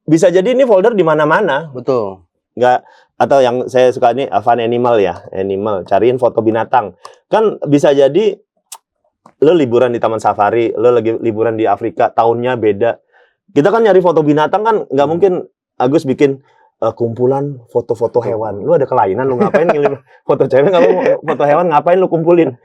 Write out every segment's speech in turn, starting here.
bisa jadi ini folder di mana-mana. Betul. Nggak, atau yang saya suka ini Fun Animal ya, animal, cariin foto binatang. Kan bisa jadi lo liburan di Taman Safari, lo lagi liburan di Afrika, tahunnya beda. Kita kan nyari foto binatang kan nggak mungkin Agus bikin kumpulan foto-foto hewan. Lu ada kelainan, lu ngapain ngirim foto cewek, nggak mau foto hewan, ngapain lu kumpulin?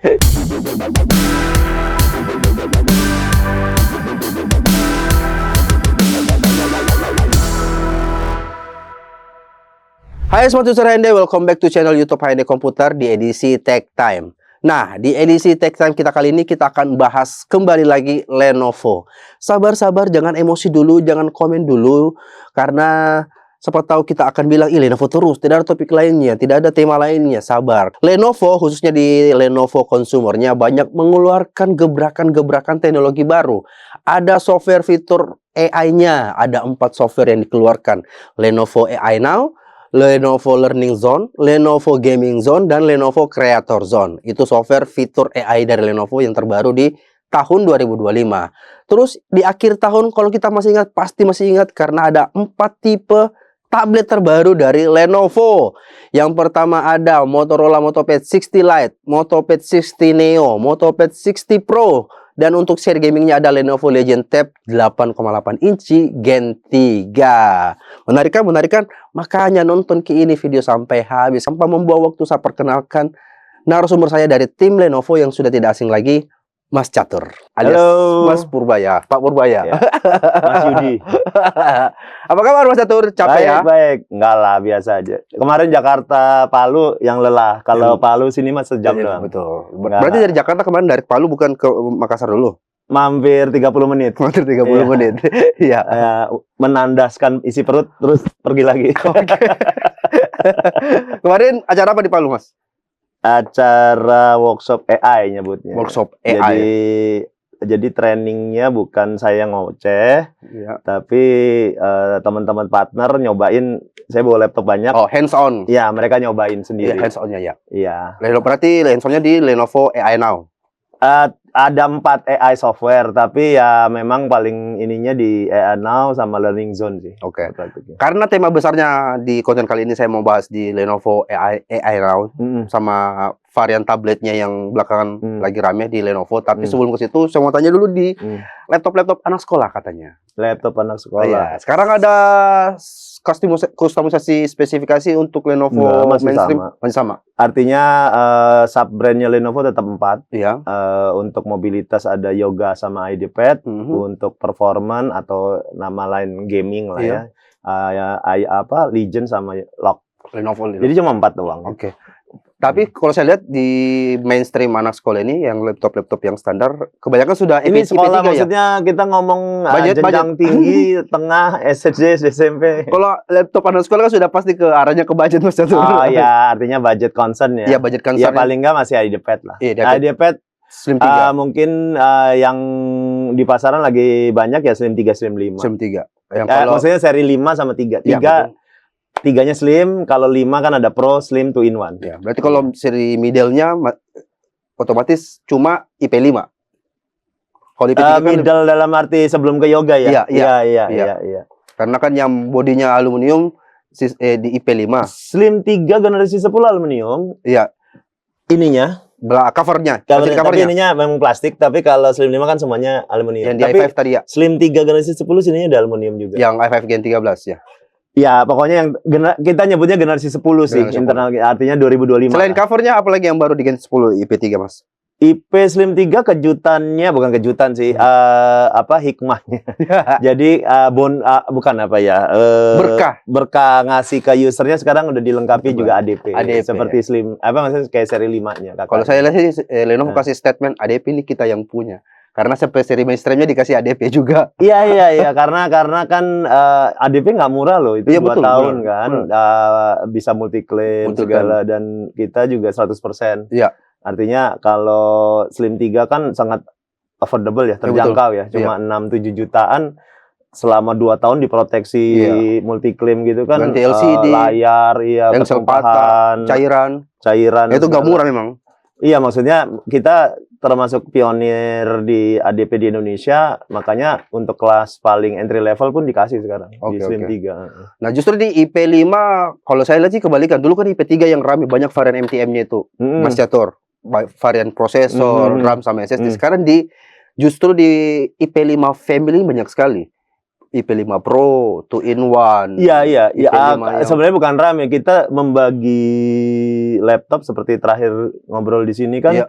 Hai Smart User HND, welcome back to channel YouTube HND Komputer di edisi Tech Time. Nah, di edisi Tech Time kita kali ini kita akan bahas kembali lagi Lenovo. Sabar-sabar, jangan emosi dulu, jangan komen dulu, karena siapa tahu kita akan bilang, Lenovo terus, tidak ada topik lainnya, tidak ada tema lainnya, sabar. Lenovo, khususnya di Lenovo consumernya, banyak mengeluarkan gebrakan-gebrakan teknologi baru. Ada software fitur AI-nya, ada 4 software yang dikeluarkan. Lenovo AI Now, Lenovo Learning Zone, Lenovo Gaming Zone, dan Lenovo Creator Zone. Itu software fitur AI dari Lenovo yang terbaru di tahun 2025. Terus di akhir tahun, kalau kita masih ingat, pasti masih ingat, karena ada 4 tipe tablet terbaru dari Lenovo. Yang pertama ada Motorola MotoPad 60 Lite, MotoPad 60 Neo, MotoPad 60 Pro. Dan untuk seri gamingnya ada Lenovo Legion Tab 8,8 inci Gen 3. Menarikan? Makanya nonton ke ini video sampai habis. Tanpa membuang waktu, saya perkenalkan narasumber saya dari tim Lenovo yang sudah tidak asing lagi, Mas Catur, alias Halo. Mas Purbaya, Pak Purbaya. Ya. Mas Yudi. Apa kabar Mas Catur? Capek ya? Baik. Enggak lah, biasa aja. Kemarin Jakarta, Palu yang lelah. Kalau Palu sini mah sejam doang. Betul. Berarti dari Jakarta kemarin, dari Palu bukan ke Makassar dulu? Mampir 30 menit. Mampir 30 menit. Iya. Menandaskan isi perut, terus pergi lagi. Kemarin acara apa di Palu, Mas? Acara workshop AI nyebutnya. Workshop AI. Jadi trainingnya bukan saya ngoceh, tapi teman-teman partner nyobain. Saya bawa laptop banyak. Oh, hands on. Iya, mereka nyobain sendiri. Hands on-nya ya. Iya. Berarti hands on-nya di Lenovo AI Now. Ada 4 AI software, tapi ya memang paling ininya di AI Now sama Learning Zone sih. Oke. Karena tema besarnya di konten kali ini saya mau bahas di Lenovo AI Now sama varian tabletnya yang belakangan lagi rame di Lenovo. Tapi sebelum ke situ, saya mau tanya dulu di laptop-laptop anak sekolah katanya. Laptop anak sekolah. Iya. Sekarang ada kustomisasi spesifikasi untuk Lenovo mainstream? Masih sama. Artinya sub-brandnya Lenovo tetap 4. Iya. Untuk mobilitas ada Yoga sama IdeaPad. Untuk performance atau nama lain gaming lah ya. Legion sama Lock. Lenovo. Jadi cuma 4 doang. Oke. Tapi kalau saya lihat di mainstream anak sekolah ini, yang laptop-laptop yang standar, kebanyakan sudah ini sekolah IP3 maksudnya ya? Kita ngomong budget tinggi, tengah, SD, SMP. Kalau laptop anak sekolah kan sudah pasti ke arahnya ke budget, Mas. Oh ya, artinya budget concern ya. Iya, budget concern. Ya paling nggak masih IdeaPad lah. IdeaPad Slim 3. Mungkin yang di pasaran lagi banyak ya Slim 3, Slim 5. Slim 3. Yang kalau maksudnya seri 5 sama 3. 3-nya Slim, kalau 5 kan ada Pro, Slim, 2-in-1. Ya, berarti kalau seri middle-nya otomatis cuma IP5. Kalau IP3 kan middle dalam arti sebelum ke Yoga ya? Iya. Karena kan yang bodinya aluminium di IP5. Slim 3 generasi 10 aluminium. Iya. Ininya covernya. Tapi ininya memang plastik, tapi kalau Slim 5 kan semuanya aluminium. Yang di i5 tadi ya. Slim 3 generasi 10 sininya ada aluminium juga. Yang i5 Gen 13 ya. Ya, pokoknya yang kita nyebutnya generasi 10 sih, internal artinya 2025. Selain covernya, apalagi yang baru di Gen 10 IP3, Mas? IP Slim 3 kejutannya, bukan kejutan sih, hikmahnya. Jadi bukan apa ya, berkah ngasih ke usernya sekarang udah dilengkapi juga ADP seperti ya? Slim, maksudnya kayak seri 5-nya. Kalau saya lihat sih Lenovo kasih statement ADP ini kita yang punya. Karena sampai seri mainstreamnya dikasih ADP juga. Iya, karena kan ADP nggak murah loh, itu 2 tahun kan, bisa multi-claim segala, dan kita juga 100%. Iya. Artinya kalau Slim 3 kan sangat affordable ya, terjangkau ya, cuma 6-7 jutaan selama 2 tahun diproteksi multi-claim gitu kan. Ganti LCD, layar, ketumpahan, cairan. Itu nggak murah memang. Iya, maksudnya kita termasuk pionir di ADP di Indonesia, makanya untuk kelas paling entry level pun dikasih sekarang di Oke, Slim oke. 3. Nah, justru di IP5 kalau saya lihat sih kebalikan. Dulu kan IP3 yang rame banyak varian MTM-nya itu. Mas Catur, varian prosesor, RAM sama SSD. Sekarang justru di IP5 family banyak sekali. IP5 Pro, 2-in-1. Iya. IP5 yang Sebenarnya bukan RAM ya. Kita membagi laptop seperti terakhir ngobrol di sini kan Iya.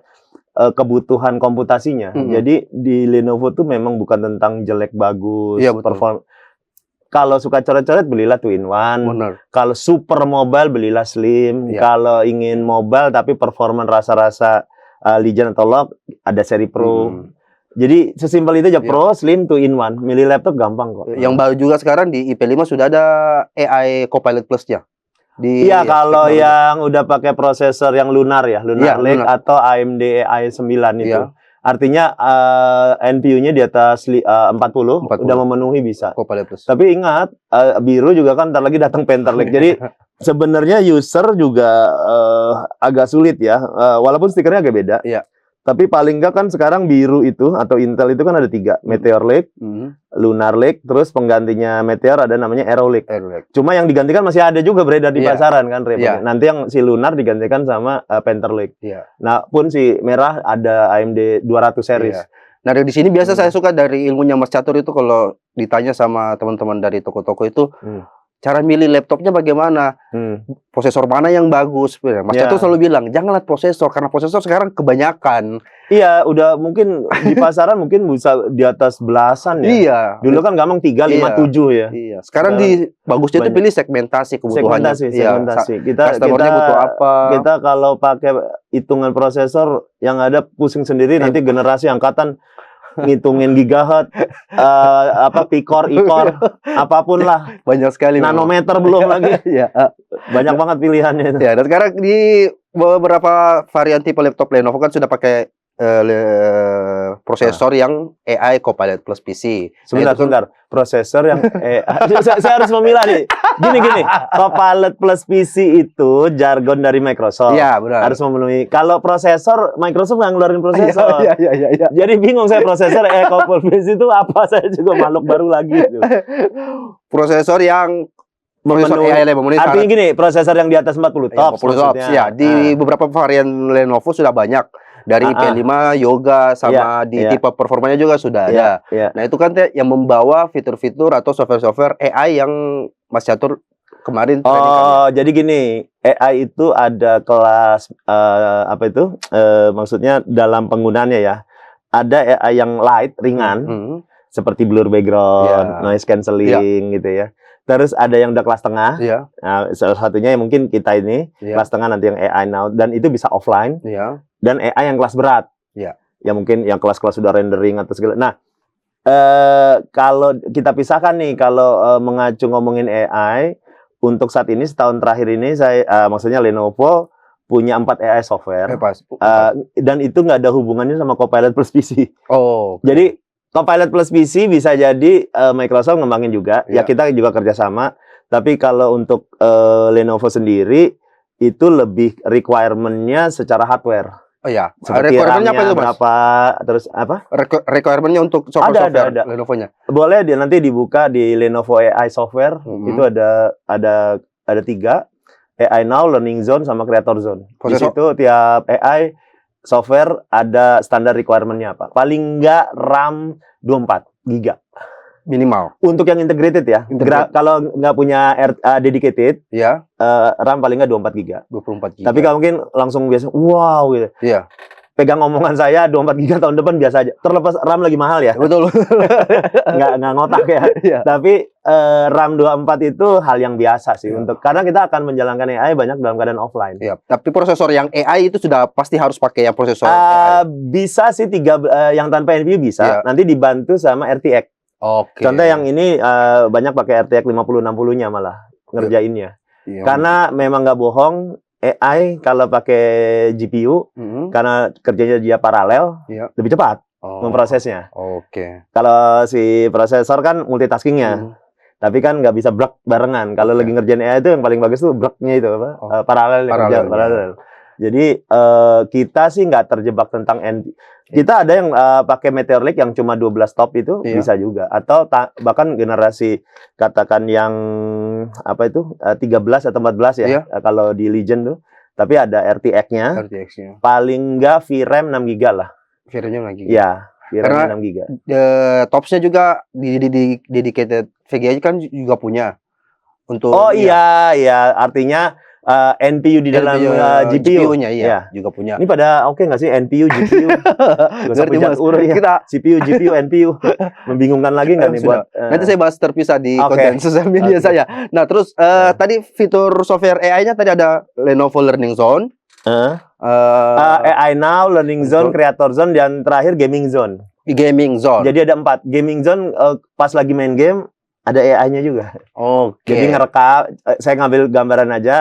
Kebutuhan komputasinya. Jadi di Lenovo tuh memang bukan tentang jelek bagus, Iya, betul. perform. Kalau suka coret-coret belilah 2-in-1. benar. Kalau super mobile belilah Slim. Iya. Kalau ingin mobile tapi performan rasa-rasa Legion atau Log ada seri Pro. Jadi sesimpel itu aja, Iya. Pro, Slim, 2-in-1. Milih laptop gampang kok. Yang baru juga sekarang di IP5 sudah ada AI Copilot Plus-nya. Iya, kalau yang udah pakai prosesor yang Lunar ya, Lunar Iya, Lake Lunar. atau AMD AI 9 itu. Iya. Artinya NPU-nya di atas 40, 40. udah memenuhi bisa. Copilot Plus. Tapi ingat, biru juga kan ntar lagi datang Panther Lake. Jadi sebenarnya user juga agak sulit ya, walaupun stikernya agak beda. Iya. Tapi paling enggak kan sekarang biru itu atau Intel itu kan ada 3, Meteor Lake, Lunar Lake, terus penggantinya Meteor ada namanya Arrow Lake. Cuma yang digantikan masih ada juga beredar di Iya. pasaran kan, Re. Iya. Nanti yang si Lunar digantikan sama Panther Lake. Iya. Nah, pun si merah ada AMD 200 series. Iya. Nah, di sini biasa saya suka dari ilmunya Mas Catur itu kalau ditanya sama teman-teman dari toko-toko itu, cara milih laptopnya bagaimana? Prosesor mana yang bagus? Mas Catur selalu bilang, jangan lihat prosesor karena prosesor sekarang kebanyakan. Iya, udah mungkin di pasaran mungkin bisa di atas belasan ya. Iya. Dulu kan gampang 3, 5, 7 ya. Iya. Sekarang di bagusnya itu pilih segmentasi kebutuhannya. Segmentasi. Customer-nya butuh apa? Kita kalau pakai hitungan prosesor yang ada pusing sendiri, nanti generasi angkatan ngitungin gigahertz, picore, i-core, apapun lah. Banyak sekali. Nanometer belum lagi. Iya. Banyak banget pilihannya itu. Ya, dan sekarang di beberapa varian tipe laptop Lenovo kan sudah pakai prosesor yang AI Copilot Plus PC. Sebentar. Prosesor yang saya harus memilah nih. Gini. Copilot Plus PC itu jargon dari Microsoft. Iya, benar. Harus memenuhi. Kalau prosesor, Microsoft nggak ngeluarin prosesor. Iya. Jadi bingung saya prosesor Copilot PC itu apa? Saya juga makhluk baru lagi itu. Prosesor yang memenuhi artinya gini, prosesor yang di atas 40 TOPS. 40 TOPS ya. Di beberapa varian Lenovo sudah banyak. Dari IP5, Yoga, sama tipe performanya juga sudah ada. Nah, itu kan yang membawa fitur-fitur atau software-software AI yang Mas Catur kemarin jadi gini, AI itu ada kelas maksudnya dalam penggunaannya ya. Ada AI yang light, ringan, seperti blur background, noise cancelling gitu ya. Terus ada yang udah kelas tengah. Nah, salah satunya yang mungkin kita ini kelas tengah, nanti yang AI Now, dan itu bisa offline. Dan AI yang kelas berat. Ya mungkin yang kelas-kelas sudah rendering atau segala. Nah, kalau kita pisahkan nih, kalau mengacu ngomongin AI, untuk saat ini setahun terakhir ini saya maksudnya Lenovo punya 4 AI software. Dan itu nggak ada hubungannya sama Copilot Plus PC. Jadi Copilot Plus PC bisa jadi Microsoft ngembangin juga. Ya kita juga kerjasama. Tapi kalau untuk Lenovo sendiri itu lebih requirement-nya secara hardware. Seperti requirement-nya apa itu, Mas? Berapa, terus apa? Requirement-nya untuk software ada. Lenovo-nya. Boleh nanti dibuka di Lenovo AI software. Itu ada 3. AI Now, Learning Zone, sama Creator Zone. Di situ tiap AI software ada standar requirement-nya apa. Paling enggak RAM 24 GB. Minimal. Untuk yang integrated ya. Kalau nggak punya dedicated, RAM paling nggak 24 GB. 24 GB. Tapi kalau mungkin langsung biasa, wow gitu. Iya. Pegang omongan saya 24 GB tahun depan biasa aja. Terlepas RAM lagi mahal ya. Betul. nggak ngotak ya. Tapi RAM 24 itu hal yang biasa sih karena kita akan menjalankan AI banyak dalam keadaan offline. Tapi prosesor yang AI itu sudah pasti harus pakai yang prosesor AI. Bisa sih yang tanpa NPU bisa. Nanti dibantu sama RTX. Contoh yang ini banyak pakai RTX 5060-nya malah ngerjainnya. Karena memang nggak bohong, AI kalau pakai GPU karena kerjanya dia paralel lebih cepat memprosesnya. Kalau si prosesor kan multitaskingnya, tapi kan nggak bisa brek barengan. Kalau lagi ngerjain AI itu yang paling bagus tuh breknya itu paralel. Jadi kita sih nggak terjebak tentang kita ada yang pakai Meteor Lake yang cuma 12 top itu Iya. bisa juga, atau bahkan generasi katakan yang apa itu 13 atau 14 ya, Iya. kalau di Legend tuh. Tapi ada RTX-nya, RTX-nya. paling nggak VRAM 6 GB lah. VRAM-nya lagi. Iya, VRAM Karena 6 GB. Topsnya juga di dedicated VGA kan juga punya untuk Oh iya, artinya NPU di dalam GPU. GPU-nya Iya. iya, juga punya. Ini pada oke nggak sih NPU, GPU? Gak usah Ngerti, pucat Mas. urut ya. Kita CPU, GPU, NPU. Membingungkan lagi nggak nih Sudah. buat? Nanti saya bahas terpisah di Oke. konten sosial media Oke. saya. Nah, terus tadi fitur software AI-nya tadi ada Lenovo Learning Zone, AI Now, Learning Zone, Creator Zone, dan terakhir Gaming Zone. Gaming Zone. Jadi ada 4. Gaming Zone pas lagi main game ada AI-nya juga. Oke. Jadi ngerekam, saya ngambil gambaran aja.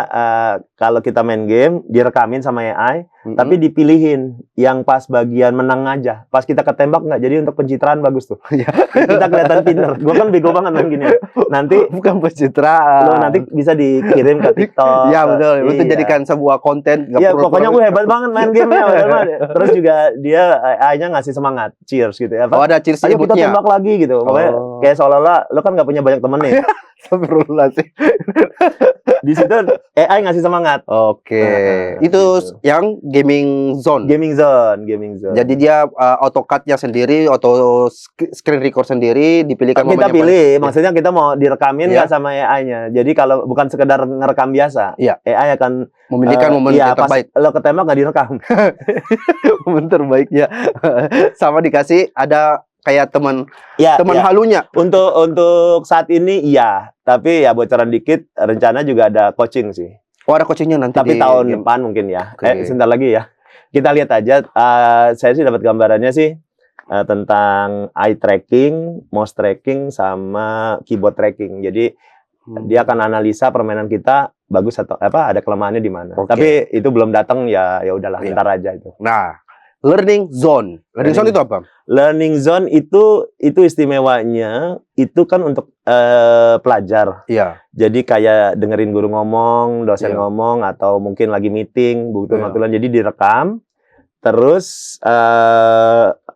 Kalau kita main game, direkamin sama AI, tapi dipilihin yang pas bagian menang aja. Pas kita ketembak nggak, jadi untuk pencitraan bagus tuh. Kita kelihatan pinter. Gue kan bego banget main gini. Nanti bukan pencitraan. lo nanti bisa dikirim ke TikTok. Iya betul. Itu Iya. jadikan sebuah konten. Iya, pokoknya gue hebat banget main gamenya. Terus juga dia AI-nya ngasih semangat, cheers gitu ya. Oh, ada cheers Ayo kita emote-nya. tembak lagi gitu. Pokoknya kayak seolah-olah lo kan nggak punya banyak temen nih. Astagfirullahaladzim. Di situ AI ngasih semangat. Oke. Itu gitu. yang Gaming Zone. Gaming Zone. Jadi dia AutoCAD-nya sendiri, auto screen record sendiri, dipilihkan kita momennya pilih, paling- maksudnya kita mau direkamin Iya. nggak sama AI-nya. Jadi kalau bukan sekedar ngerekam biasa, Iya. AI akan memilihkan momen iya, yang terbaik. pas lo ketembak nggak direkam. Momen terbaiknya. Sama dikasih ada kayak teman Ya, halunya. Untuk saat ini iya, tapi ya bocoran dikit, rencana juga ada coaching sih. Oh, ada coachingnya nanti Tapi di tahun game. depan mungkin ya. Oke. Sebentar lagi ya. Kita lihat aja. Saya sih dapat gambarannya sih tentang eye tracking, mouse tracking, sama keyboard tracking. Jadi dia akan analisa permainan kita bagus atau apa, ada kelemahannya di mana. Oke. Tapi itu belum datang ya udahlah, Iya. ntar aja itu. Nah, Learning Zone. Learning Zone itu apa? Learning Zone itu istimewanya itu kan untuk pelajar. Iya. Jadi kayak dengerin guru ngomong, dosen Iya. ngomong, atau mungkin lagi meeting, butuh Iya. notulen. Jadi direkam, terus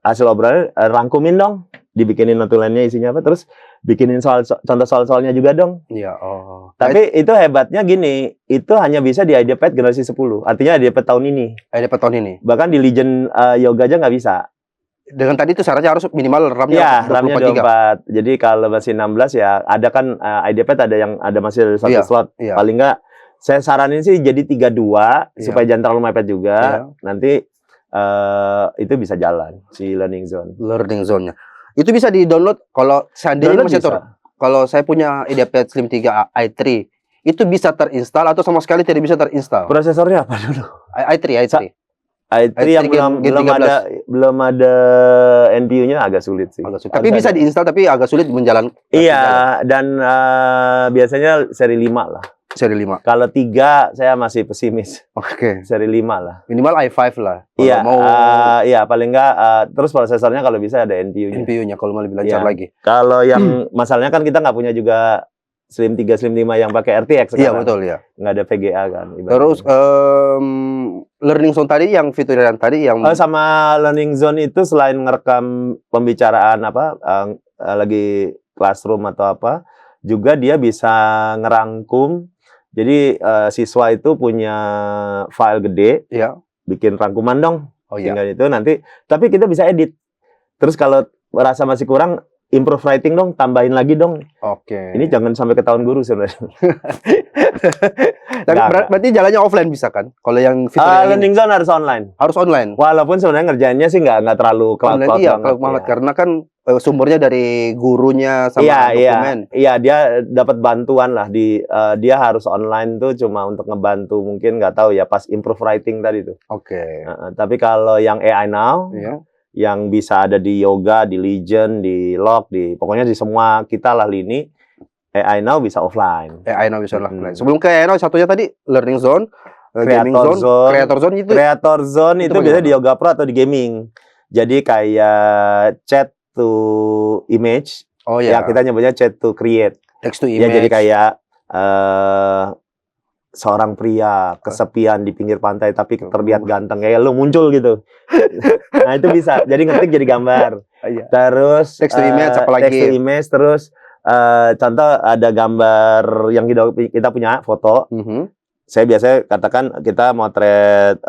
hasil obrolannya rangkumin dong, dibikinin notulennya isinya apa, terus bikinin contoh soal-soalnya juga dong. Iya, oh. Tapi itu hebatnya gini, itu hanya bisa di IdeaPad generasi 10. Artinya IdeaPad tahun ini. IdeaPad tahun ini. Bahkan di Legend Yoga aja nggak bisa. Dengan tadi itu syaratnya harus minimal RAM-nya Iya, RAM-nya 24 GB. 24. Jadi kalau masih 16 ya ada kan IdeaPad ada masih satu Iya, slot. iya. Paling nggak saya saranin sih jadi 32 Iya. supaya jangan terlalu mepet juga. Iya. Nanti itu bisa jalan si Learning Zone. Learning Zone-nya. Itu bisa di-download kalau seandainya Download masih bisa. kalau saya punya IdeaPad Slim 3 i3 itu bisa terinstall atau sama sekali tidak bisa terinstall. Prosesornya apa dulu? i3 i3 yang Gen belum ada NPU-nya agak sulit sih. agak sulit. Tapi bisa diinstal tapi agak sulit menjalankan. Iya, dan biasanya seri 5 lah. Seri 5. Kalau 3 saya masih pesimis. Oke. Seri 5 lah. Minimal i5 lah. Kalau Iya, mau iya paling nggak terus prosesornya kalau bisa ada NPU-nya. NPU-nya kalau mau lebih lancar Iya. lagi. Kalau yang masalahnya kan kita nggak punya juga Slim 3, Slim 5 yang pakai RTX Iya sekarang. betul ya. Nggak ada VGA kan. ibaratnya. Terus Learning Zone tadi yang fitur yang tadi yang sama Learning Zone itu selain ngerekam pembicaraan lagi classroom atau apa, juga dia bisa ngerangkum. Jadi siswa itu punya file gede, ya. bikin rangkuman dong. Oh iya. Tinggal itu nanti, tapi kita bisa edit. Terus kalau merasa masih kurang, improve writing dong, tambahin lagi dong. Oke. Ini jangan sampai ketahuan guru sebenarnya. Tapi Nggak. berarti jalannya offline bisa kan? Kalau yang fitur yang ini Learning Zone harus online. harus online. Walaupun sebenarnya ngerjainnya sih nggak terlalu cloud Online iya, banget. kalau banget ya. karena kan sumbernya dari gurunya sama dokumen. Iya, dia dapat bantuan lah dia harus online tuh cuma untuk ngebantu mungkin nggak tahu ya pas improve writing tadi tuh. Oke. Tapi kalau yang AI Now, Iya. yang bisa ada di Yoga, di Legend, di Log, pokoknya di semua kita lah lini, AI Now bisa offline. AI Now bisa offline. Sebelum ke AI Now satunya tadi Learning Zone, Gaming Creator Zone, Zone. Creator Zone itu Creator Zone itu itu biasanya bagaimana? di Yoga Pro atau di gaming. Jadi kayak chat to image, oh ya ya, kita nyebutnya chat to create. text to Ya image. jadi kayak seorang pria kesepian di pinggir pantai tapi terlihat ganteng kayak lu muncul gitu. Nah, itu bisa. Jadi ngetik jadi gambar. Iya. Terus Text to image apa lagi? Text to image, terus contoh ada gambar yang kita punya foto. Saya biasanya katakan kita motret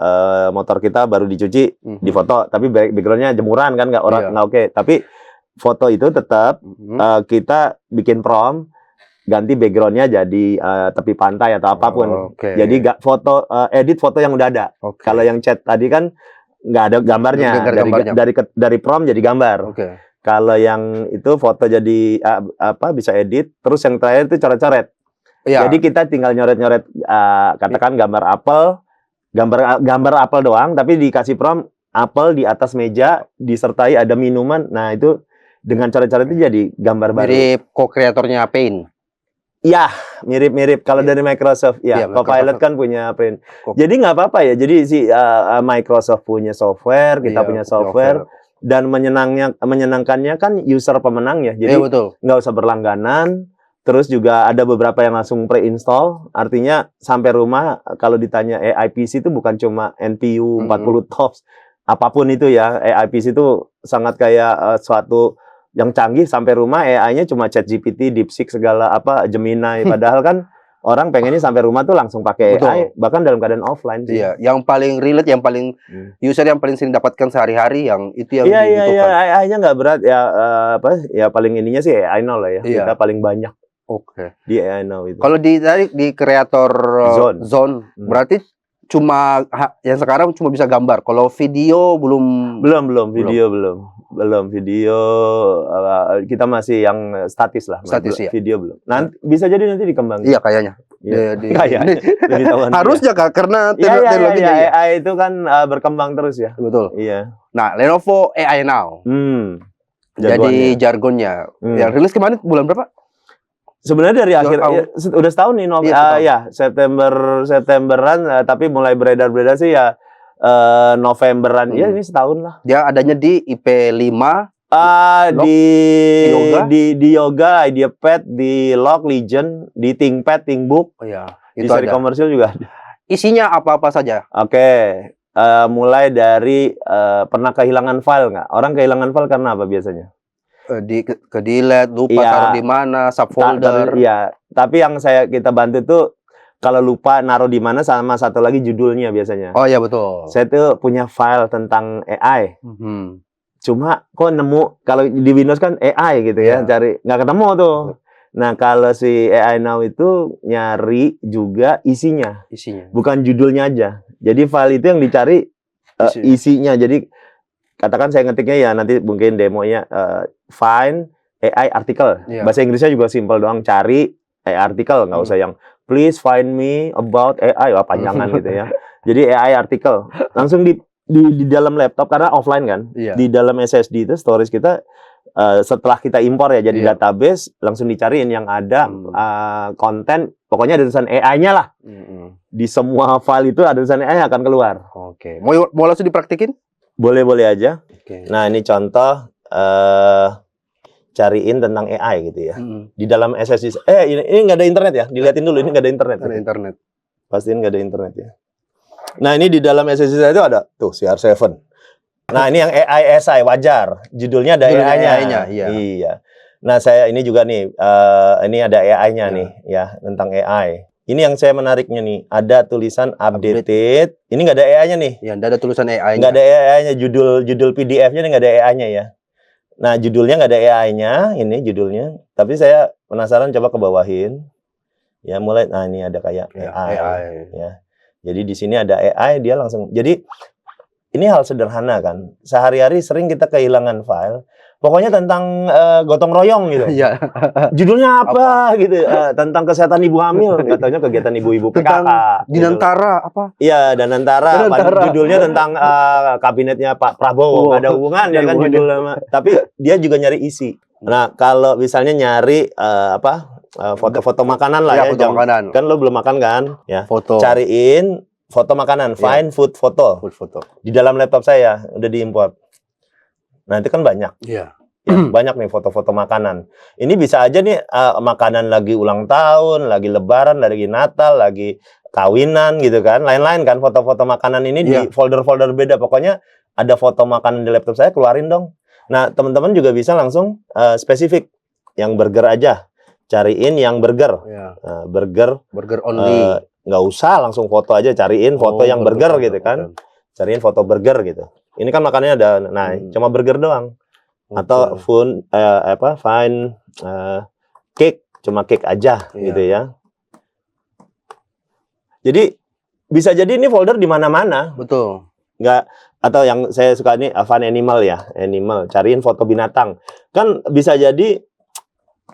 motor kita baru dicuci di foto, tapi backgroundnya jemuran kan nggak oke. Tapi foto itu tetap kita bikin prompt, ganti backgroundnya jadi tepi pantai atau apapun. Jadi edit foto yang udah ada. Kalau yang chat tadi kan nggak ada gambarnya. Dari prompt jadi gambar. Kalau yang itu foto jadi bisa edit. Terus yang terakhir itu coret-coret. Jadi kita tinggal nyoret-nyoret katakan gambar apel doang, tapi dikasih prompt apel di atas meja disertai ada minuman. Nah, itu dengan coret-coret itu jadi gambar baru. Mirip co-kreatornya Paint. Ya, mirip-mirip. Kalau dari Microsoft, Copilot kan punya Paint. Jadi nggak apa-apa ya. Jadi si Microsoft punya software, kita punya software. Dan menyenangkannya kan user pemenangnya. Jadi nggak usah berlangganan. Terus juga ada beberapa yang langsung pre-install. Artinya sampai rumah kalau ditanya AI PC itu bukan cuma NPU 40 TOPS. Apapun itu ya, AI PC itu sangat kayak suatu yang canggih. Sampai rumah AI-nya cuma ChatGPT, DeepSeek, segala Gemini. Padahal kan orang pengennya sampai rumah tuh langsung pakai AI, bahkan dalam keadaan offline sih. Iya, yang paling relate, yang paling user yang paling sering dapatkan sehari-hari yang itu yang dibutuhkan. Iya, AI-nya nggak berat ya. Ya paling ininya sih AI Now lah ya. Kita paling banyak. Di AI Now itu. Kalau di kreator Zone, berarti cuma yang sekarang cuma bisa gambar. Kalau video belum video kita masih yang statis lah. Video belum. Nanti bisa jadi nanti dikembangin. Iya kayaknya. Harusnya karena teknologi AI itu kan berkembang terus ya. Betul. Iya. Nah, Lenovo AI Now. Jadi jargonnya. Yang rilis kemarin bulan berapa? Sebenarnya dari akhir udah setahun nih Septemberan, tapi mulai beredar sih ya Novemberan. Ya ini setahun lah. Dia adanya di IP5, di Yoga, IdeaPad, di Log, Legend, di ThinkPad, ThinkBook. Di seri komersil juga ada. Isinya apa-apa saja? Mulai dari pernah kehilangan file nggak? Orang kehilangan file karena apa biasanya? Ke delete, lupa taruh di mana, subfolder. Iya, tapi yang kita bantu tuh kalau lupa naruh di mana sama satu lagi judulnya biasanya. Oh iya betul. Saya tuh punya file tentang AI. Cuma kok nemu kalau di Windows kan AI gitu ya, cari nggak ketemu tuh. Nah, kalau si AI Now itu nyari juga isinya. Bukan judulnya aja. Jadi file itu yang dicari isinya. Jadi katakan saya ngetiknya ya nanti mungkin demonya find AI article. Bahasa Inggrisnya juga simpel doang, cari AI article, nggak usah yang please find me about AI, panjangan gitu ya. Jadi AI article langsung di dalam laptop karena offline kan. Di dalam SSD itu storage kita setelah kita impor ya jadi database, langsung dicariin yang ada konten, pokoknya ada tulisan AI-nya lah. Di semua file itu ada tulisan AI akan keluar. Mau langsung dipraktikin? Boleh aja. Nah, ini contoh cariin tentang AI gitu ya. Di dalam SSD. Ini nggak ada internet ya? Dilihatin dulu, ini nggak ada internet. Ada internet. Pastiin nggak ada internet ya. Nah, ini di dalam SSD saya itu ada tuh CR7. Nah, ini yang AI SI wajar. Judulnya ada AI-nya. Iya. Nah, saya ini juga nih, ini ada AI-nya nih ya, tentang AI. Ini yang saya menariknya nih, ada tulisan updated. Ini nggak ada AI-nya nih. Nggak ada tulisan AI-nya. Nggak ada AI-nya, judul PDF-nya nggak ada AI-nya ya. Nah, judulnya nggak ada AI-nya, ini judulnya. Tapi saya penasaran, coba ke bawahin. Ya, mulai. Nah, ini ada kayak AI. Ya. Jadi di sini ada AI, dia langsung. Jadi ini hal sederhana kan. Sehari-hari sering kita kehilangan file. Pokoknya tentang gotong royong gitu. Judulnya apa gitu? Tentang kesehatan ibu hamil. Nggak taunya kegiatan ibu-ibu PKK. Dinantara apa? Iya, Danantara. Judulnya tentang kabinetnya Pak Prabowo. Nggak ada hubungan ya kan judul nama. Tapi dia juga nyari isi. Nah, kalau misalnya nyari foto-foto makanan lah ya. Makanan. Kan lo belum makan kan? Ya. Foto. Cariin foto makanan. Find food photo. Di dalam laptop saya udah diimport. Nah, itu kan banyak. Banyak nih foto-foto makanan. Ini bisa aja nih makanan lagi ulang tahun, lagi lebaran, lagi Natal, lagi kawinan gitu kan, lain-lain kan, foto-foto makanan ini di folder-folder beda. Pokoknya ada foto makanan di laptop saya, keluarin dong. Nah, teman-teman juga bisa langsung spesifik yang burger aja. Cariin yang burger. Burger only. Nggak usah langsung foto aja, cariin foto yang burger gitu kan. Cariin foto burger gitu. Ini kan makanannya ada, nah cuma burger doang. Atau fine cake, cuma cake aja gitu ya. Jadi bisa jadi ini folder di mana-mana. Betul. Nggak, atau yang saya suka ini fun animal ya, animal. Cariin foto binatang. Kan bisa jadi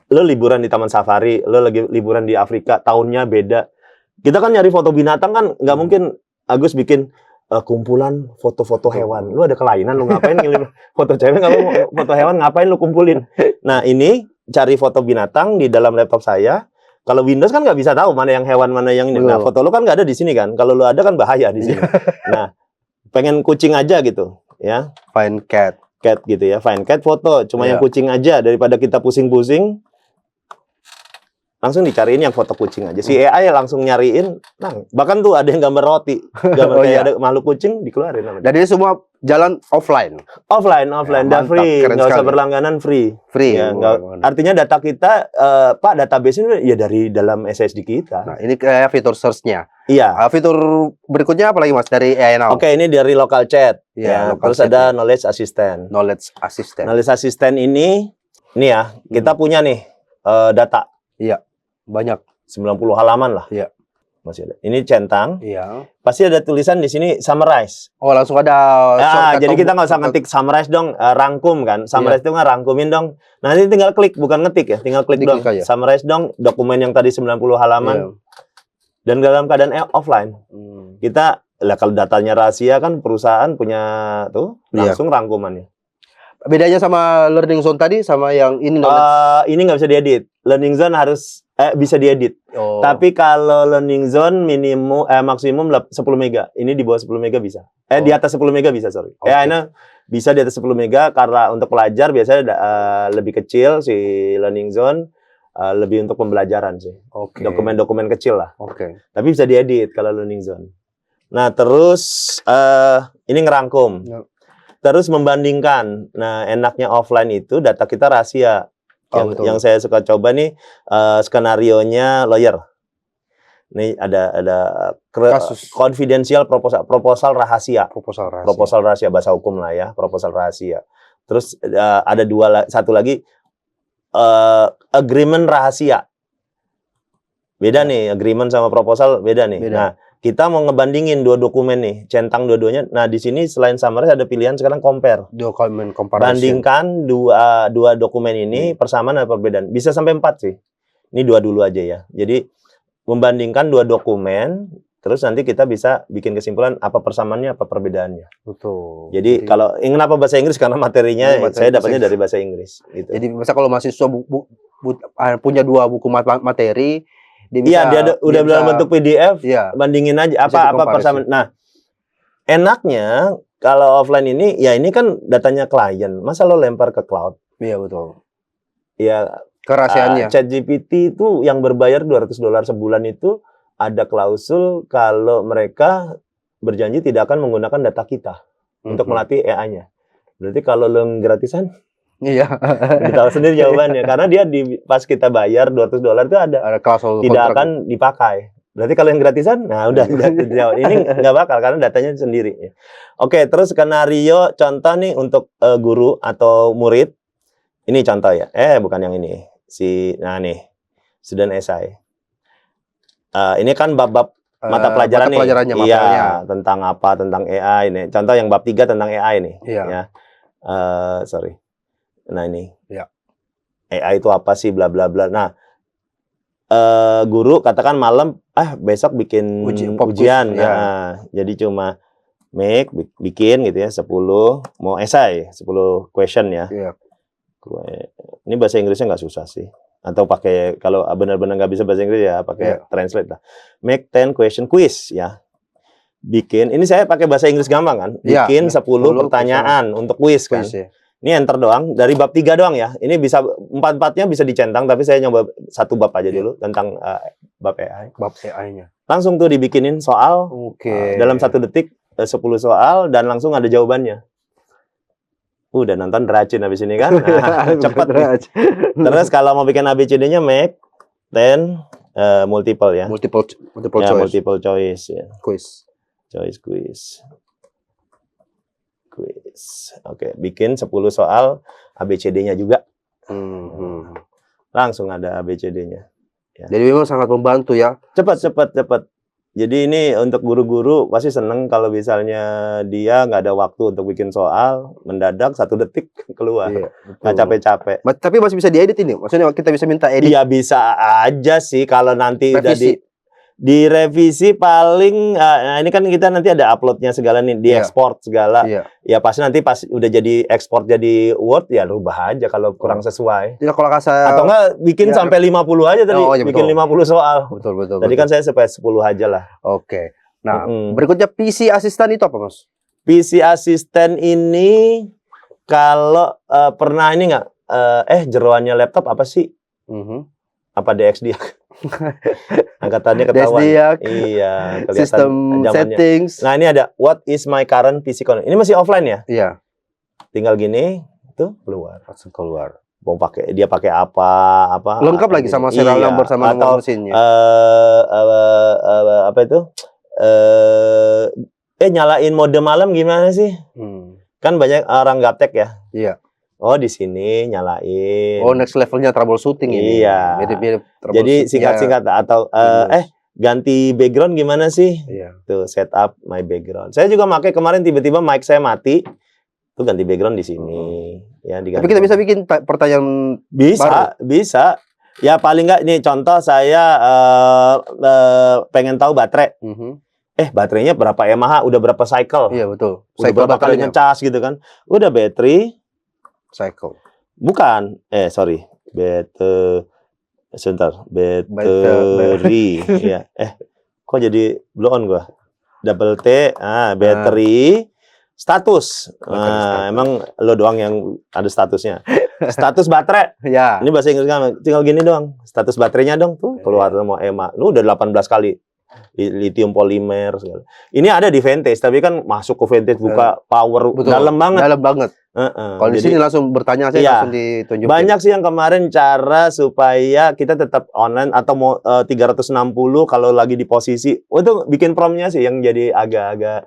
lo liburan di Taman Safari, lo lagi liburan di Afrika, tahunnya beda. Kita kan nyari foto binatang kan nggak mungkin Agus bikin kumpulan foto-foto hewan. Lu ada kelainan, lu ngapain ngirim foto cewek, nggak mau foto hewan, ngapain lu kumpulin? Nah, ini cari foto binatang di dalam laptop saya. Kalau Windows kan nggak bisa tahu mana yang hewan, mana yang ini. Nah, foto lu kan nggak ada di sini kan. Kalau lu ada kan bahaya di sini. Nah, pengen kucing aja gitu, ya. Find cat. Cat gitu ya. Find cat foto, cuma yang kucing aja, daripada kita pusing-pusing. Langsung dicariin yang foto kucing aja. Si AI langsung nyariin. Nah, bahkan tuh ada yang gambar roti, gambar kayak ada makhluk kucing, dikeluarin. Dan ini semua jalan offline. Offline, dan free, nggak usah berlangganan, free. Ya, artinya data kita, Pak, database ini ya dari dalam SSD kita. Nah, ini kayak fitur search-nya. Iya. Fitur berikutnya apa lagi, Mas, dari AI Now? Oke, ini dari local chat. Ya, terus ada knowledge assistant. Knowledge assistant. Knowledge assistant ini ya, kita punya nih data. Iya. Banyak, 90 halaman lah. Iya. Masih ada. Ini centang. Iya. Pasti ada tulisan di sini summarize. Oh, langsung ada. Jadi kita nggak usah ngetik summarize dong, rangkum kan. Summarize itu nggak rangkumin dong. Nanti tinggal klik, bukan ngetik ya, tinggal klik dong. Summarize dong dokumen yang tadi 90 halaman. Dan dalam keadaan offline. Kita lah, kalau datanya rahasia kan perusahaan punya tuh langsung rangkumannya. Bedanya sama Learning Zone tadi sama yang ini ini nggak bisa diedit. Learning Zone harus bisa diedit. Tapi kalau Learning Zone maksimum 10 mega. Ini di bawah 10 mega bisa. Di atas 10 mega bisa, sorry. Ini bisa di atas 10 mega karena untuk pelajar biasanya lebih kecil si Learning Zone, lebih untuk pembelajaran sih. Dokumen-dokumen kecil lah. Tapi bisa diedit kalau Learning Zone. Nah, terus ini ngerangkum. Terus membandingkan. Nah, enaknya offline itu data kita rahasia. Yang saya suka coba nih skenarionya lawyer. Nih ada confidential proposal rahasia. Proposal rahasia bahasa hukum lah ya, proposal rahasia. Terus ada satu lagi agreement rahasia. Beda nih, agreement sama proposal beda nih. Nah, kita mau ngebandingin dua dokumen nih, centang dua-duanya. Nah, di sini selain summary ada pilihan sekarang compare. Dokumen comparison. Bandingkan dua dokumen ini persamaan atau perbedaan. Bisa sampai 4 sih. Ini 2 dulu aja ya. Jadi membandingkan 2 dokumen, terus nanti kita bisa bikin kesimpulan apa persamaannya, apa perbedaannya. Betul. Jadi kalau ingin apa bahasa Inggris karena materinya saya dapatnya dari bahasa Inggris. Gitu. Jadi misal kalau mahasiswa punya 2 buku materi. Dia udah dalam bentuk PDF, bandingin aja apa persamaan. Nah, enaknya kalau offline ini, ya ini kan datanya klien, masa lo lempar ke cloud? Iya, betul. Ya, kerahasiaannya. ChatGPT itu yang berbayar $200 sebulan itu ada klausul kalau mereka berjanji tidak akan menggunakan data kita untuk melatih AI-nya. Berarti kalau lo gratisan, iya. Kita tahu sendiri jawabannya. Karena dia pas kita bayar $200 itu ada klausul tidak akan dipakai. Berarti kalau yang gratisan, nah udah dijawab. Ini nggak bakal karena datanya sendiri. Oke, terus skenario contoh nih untuk guru atau murid. Ini contoh ya. Bukan yang ini. Nah nih, student essay. Ini kan bab-bab mata pelajaran nih. Iya, tentang apa? Tentang AI nih. Contoh yang bab 3 tentang AI nih. Iya. Ya. Sorry. Nah ini, ya. AI itu apa sih, bla bla bla. Nah, guru katakan malam, besok bikin ujian. Ya. Nah, jadi cuma bikin gitu ya, 10 mau esai, 10 question ya. Ya. Ini bahasa Inggrisnya nggak susah sih. Atau pakai, kalau benar-benar nggak bisa bahasa Inggris ya pakai translate lah. Make 10 question quiz ya. Bikin, ini saya pakai bahasa Inggris gampang kan. Bikin 10 pertanyaan untuk quiz kan. Ya. Ini enter doang, dari bab 3 doang ya. Ini bisa 4-4-nya bisa dicentang, tapi saya nyoba 1 bab aja dulu tentang bab AI. Bab AI-nya. Langsung tuh dibikinin soal Oke. dalam 1 detik 10 soal dan langsung ada jawabannya. Udah nonton racun habis ini kan. Nah, cepet nih. Terus kalau mau bikin ABCD-nya make 10 multiple ya. multiple Ya, choice multiple choice ya. quiz. Choice quiz. Oke, bikin 10 soal ABCD-nya juga. Langsung ada ABCD-nya. Ya. Jadi memang sangat membantu ya. Cepat. Jadi ini untuk guru-guru pasti seneng kalau misalnya dia nggak ada waktu untuk bikin soal, mendadak 1 detik keluar. Iya, Nggak capek-capek. Tapi masih bisa diedit ini. Maksudnya kita bisa minta edit Iya bisa aja sih kalau nanti udah revisi. direvisi paling nah ini kan kita nanti ada uploadnya segala nih, diekspor segala. Iya. Ya pasti nanti pas udah jadi ekspor jadi Word ya rubah aja kalau kurang sesuai. Tidak kalau kasa Atau enggak bikin ya, sampai 50 aja tadi, Oh, iya, bikin betul. 50 soal. betul. Tadi kan saya sampai 10 aja lah. Oke. Nah, berikutnya PC asisten itu apa, Mas? PC Assistant ini kalau pernah ini nggak jeroannya laptop apa sih? Apa DXD? Angkatannya ketahuan. Desdiak, Iya, kelihatan sistem zamannya. settings. Nah, ini ada what is my current PC connection. Ini masih offline ya? Iya, Tinggal gini, tuh keluar. langsung keluar. Mau dia pakai apa? Lengkap lagi sama serial Iya, number sama atau nomor mesinnya. apa itu? Nyalain mode malam gimana sih? Kan banyak orang gaptek ya. Iya. Oh, di sini nyalain. Oh, next levelnya troubleshooting ini. Iya. Mirip-mirip Jadi troubleshoot-nya singkat-singkat atau Windows. ganti background gimana sih? Iya. Tuh setup my background. Saya juga pakai kemarin tiba-tiba mic saya mati. Tuh ganti background di sini. Ya, diganti. Tapi kita bisa bikin pertanyaan bisa. Ya paling nggak nih contoh saya pengen tahu baterai. Baterainya berapa mAh, udah berapa cycle? Iya, betul. Udah berapa kali ngecas gitu kan? Udah battery cycle. bukan. Sorry. Battery. Iya. Kok jadi blow on gua? Double T, battery, status. Emang lo doang yang ada statusnya. Status baterai. Ya. Ini bahasa Inggris kan tinggal gini doang. Status baterainya dong tuh keluar mau EMA. Lu udah 18 kali. Lithium polimer segala. Ini ada di Vantage tapi kan masuk ke Vantage buka power dalam banget. Dalam banget. Kalau di sini langsung bertanya langsung ditunjukin. Banyak sih yang kemarin cara supaya kita tetap online atau mau 360 kalau lagi di posisi. Itu bikin promnya sih yang jadi agak-agak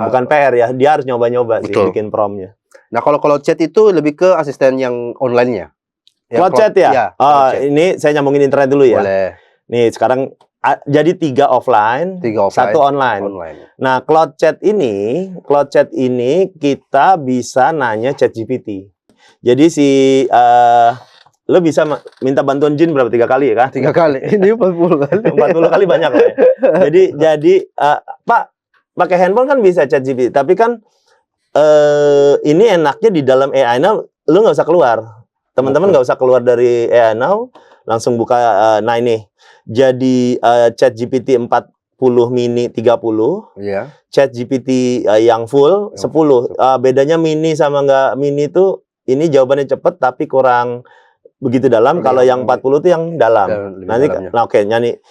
bukan PR ya. Dia harus nyoba-nyoba sih bikin promnya. Nah, kalau chat itu lebih ke asisten yang online-nya. Cloud chat ya? Ini saya nyambungin internet dulu ya. Boleh. Nih, sekarang jadi 3 offline, 1 online. Nah, cloud chat ini kita bisa nanya ChatGPT. Jadi lo bisa minta bantuan Jin berapa 3 kali ya kan? 3 kali. Ini 40 kali. 40 kali banyak loh ya. Jadi Pak, pakai handphone kan bisa ChatGPT, tapi kan ini enaknya di dalam AI Now lo nggak usah keluar. Teman-teman nggak usah keluar dari AI Now, langsung buka nah ini. Jadi ChatGPT 40 mini 30. Iya. ChatGPT yang full 10. Bedanya mini sama nggak mini itu ini jawabannya cepet tapi kurang begitu dalam. Kalau yang 40 itu yang dalam. Nanti oke, nyanyi.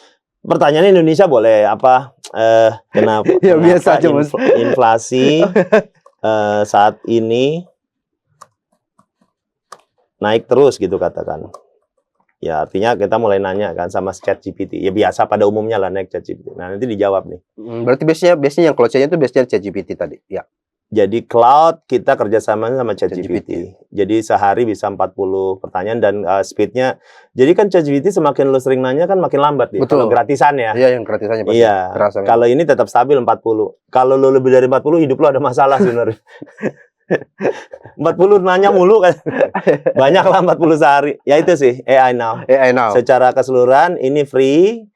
Pertanyaannya Indonesia boleh apa? Kenapa? Ya biasa aja, Mas. Inflasi saat ini naik terus gitu katakan. Ya artinya kita mulai nanya kan sama ChatGPT. Ya biasa pada umumnya lah naik ChatGPT. Nah nanti dijawab nih. Berarti biasanya yang cloud chat-nya itu biasanya ChatGPT tadi. Ya. Jadi cloud kita kerjasama sama ChatGPT. Jadi sehari bisa 40 pertanyaan dan speednya. Jadi kan ChatGPT semakin lu sering nanya kan makin lambat ya. Kalau gratisan ya. Iya yang gratisannya pasti. Iya. Kalau ini tetap stabil 40. Kalau lu lebih dari 40 hidup lu ada masalah sebenarnya. 40 nanya mulu kan. Banyak lah 40 sehari. Ya itu sih AI Now. Secara keseluruhan ini free,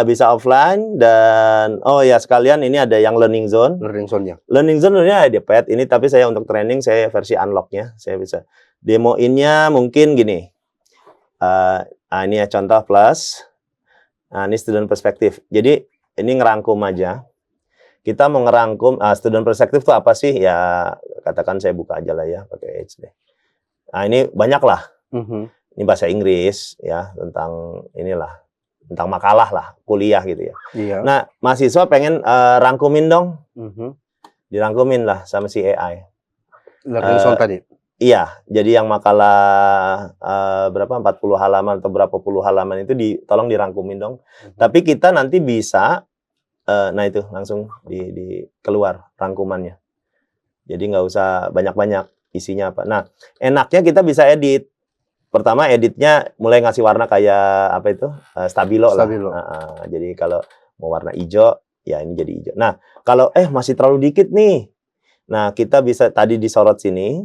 bisa offline dan sekalian ini ada yang learning zone. Learning zone-nya ada pad ini tapi saya untuk training saya versi unlock-nya. Saya bisa demoinnya mungkin gini. Ini ya contoh plus. Nah, ini student perspektif. Jadi ini ngerangkum aja. Kita mau ngerangkum student perspektif itu apa sih? Ya katakan saya buka aja lah ya pakai Edge deh. Nah ini banyak lah. Ini bahasa Inggris ya tentang inilah tentang makalah lah, kuliah gitu ya. Iya. Nah, mahasiswa pengen rangkumin dong, Mhm. dirangkumin lah sama si AI. Learning zone tadi. Iya, jadi yang makalah berapa 40 halaman atau berapa puluh halaman itu tolong dirangkumin dong. Tapi kita nanti bisa nah itu langsung di keluar rangkumannya. Jadi nggak usah banyak-banyak isinya apa. Nah, enaknya kita bisa edit. Pertama editnya mulai ngasih warna kayak apa itu? Stabilo lah. Stabilo. Jadi kalau mau warna hijau, ya ini jadi hijau. Nah, kalau masih terlalu dikit nih. Nah, kita bisa tadi disorot sini.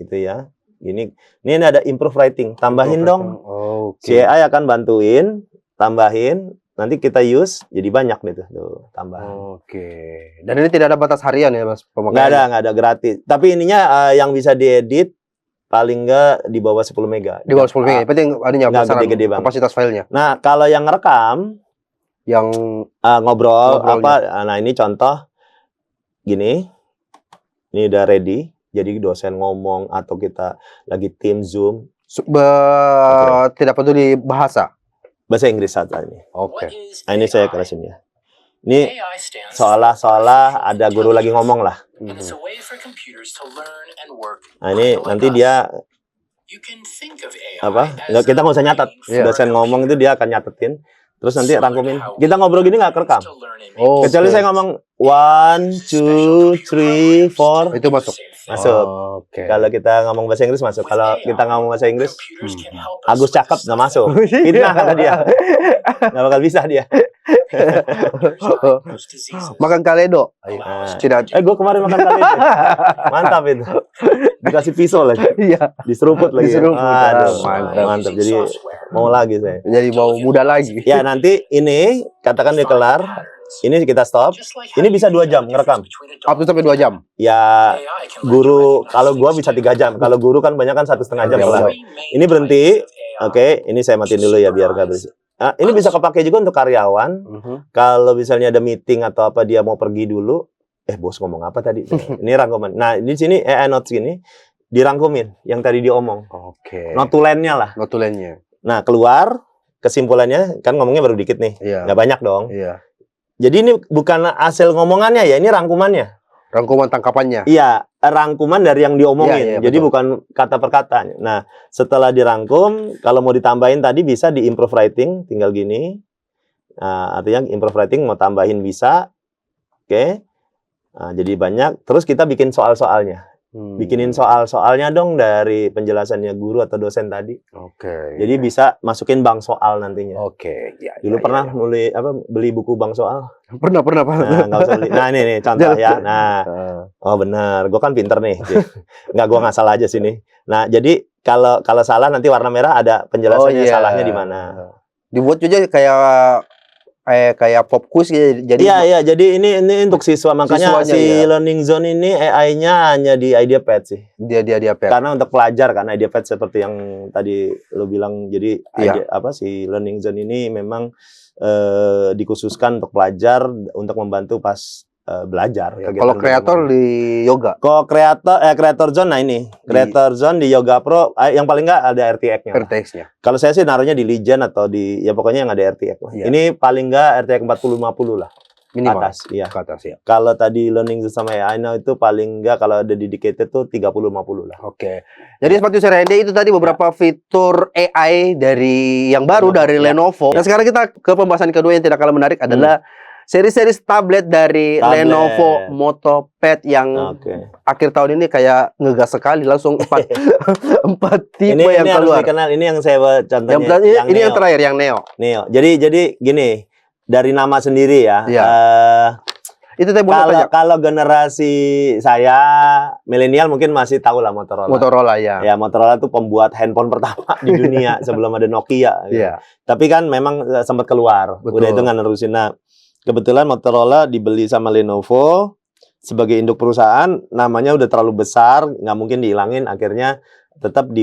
Gitu ya. Ini ada improve writing. Tambahin dong. Si Oke. AI akan bantuin, tambahin, nanti kita use jadi banyak nih tuh tambahan. Oke. Dan ini tidak ada batas harian ya, Mas, pemakaiannya? Nggak ada gratis. Tapi ininya yang bisa diedit paling nggak di bawah 10 mega. Di bawah 10 mega. Penting adanya Nggak besaran gede-gede banget. kapasitas filenya. Nah, kalau yang ngerekam, Yang ngobrol ngobrolnya. nah ini contoh gini. Ini udah ready. Jadi dosen ngomong atau kita lagi tim Zoom. Tidak peduli bahasa. Bahasa Inggris saja ini. Oke. Nah, ini saya kerasin ya. Ini seolah-olah ada guru lagi ngomong lah. Nah, ini nanti dia nggak, kita nggak usah nyatet. Iya. Dosen ngomong itu dia akan nyatetin. Terus nanti rangkumin. Kita ngobrol gini nggak kerekam. Oh, Kecuali saya ngomong 1, 2, 3, 4. itu masuk. Masuk. Oke. Kalau kita ngomong bahasa Inggris masuk. Kalau kita ngomong bahasa Inggris, Agus cakep nggak masuk. Fitnah kata dia. Nggak bakal bisa dia. Makan kaledo. Nah, Tidak. gue kemarin makan kali itu. Mantap itu. Dikasih pisau lagi. Iya. Diseruput lagi. Diseruput. Aduh, Mantap. mantap. Jadi mau lagi saya. Jadi mau muda lagi. Ya nanti ini katakan dia kelar. Ini kita stop. Ini bisa 2 jam ngerekam. Up to sampai 2 jam. Ya guru, kalau gua bisa 3 jam. Kalau guru kan banyak kan 1,5 jam Ya, kelar. Ini berhenti. Oke, ini saya matiin dulu ya biar gak berisik. Nah, ini bisa kepake juga untuk karyawan. Kalau misalnya ada meeting atau apa dia mau pergi dulu. Bos ngomong apa tadi? Ini rangkuman. Nah, di sini AI notes gini dirangkumin yang tadi diomong. Oke. Notulennya lah. Notulennya. Nah, keluar kesimpulannya kan ngomongnya baru dikit nih. Iya. Nggak banyak dong. Iya. Jadi ini bukan hasil ngomongannya ya, ini rangkumannya. Rangkuman tangkapannya. Iya, rangkuman dari yang diomongin. Iya, Jadi betul. bukan kata per kata. Nah, setelah dirangkum, kalau mau ditambahin tadi bisa di improve writing, tinggal gini. Nah, artinya improve writing mau tambahin bisa. Oke. Nah, jadi banyak. Terus kita bikin soal-soalnya. Bikinin soal-soalnya dong dari penjelasannya guru atau dosen tadi. Oke. Jadi bisa masukin bank soal nantinya. Oke. Ya, Dulu pernah beli buku bank soal? Pernah. Nah, nggak usah beli. Nah, ini contoh ya. Nah, oh benar, gue kan pinter nih. Nggak, gue nggak salah aja sini. Nah, jadi kalau salah nanti warna merah ada penjelasannya salahnya di mana. Dibuat juga kayak pop quiz gitu. Jadi Iya, jadi ini untuk siswa. Makanya Siswanya, si ya. Learning Zone ini AI-nya hanya di IdeaPad sih. dia Karena untuk pelajar kan IdeaPad seperti yang tadi lo bilang. Jadi Iya. si Learning Zone ini memang dikhususkan untuk pelajar untuk membantu pas belajar. Kalau kreator di yoga. Kalau Creator Zone, nah ini Creator Zone di Yoga Pro yang paling nggak ada RTX-nya. RTX-nya. Kalau saya sih naruhnya di Legion atau ya pokoknya yang ada RTX lah. Iya. Ini paling nggak RTX 4050 lah. Minimal. Atas, iya. Ke atas ya. Kalau tadi Learning Zone sama AI Now itu paling nggak kalau ada dedicated tuh 3050 lah. Oke. Jadi seperti saya Randy itu tadi beberapa fitur AI dari yang baru dari Ya. Lenovo. Dan sekarang kita ke pembahasan kedua yang tidak kalah menarik adalah seri-seri tablet dari Tablet. Lenovo MotoPad yang Oke. akhir tahun ini kayak ngegas sekali langsung 4 tipe Ini yang harus keluar. dikenal. Ini yang saya contohnya. Ini yang Neo. terakhir yang Neo. Neo. Jadi gini, dari nama sendiri ya. Iya. Itu teh Kalau generasi saya milenial mungkin masih tahu lah Motorola. Motorola ya. Ya, Motorola itu pembuat handphone pertama di dunia sebelum ada Nokia. Gitu. Iya. Tapi kan memang sempat keluar. Betul. Udah itu nggak nerusin. Nah, kebetulan Motorola dibeli sama Lenovo sebagai induk perusahaan, namanya udah terlalu besar, nggak mungkin dihilangin. Akhirnya tetap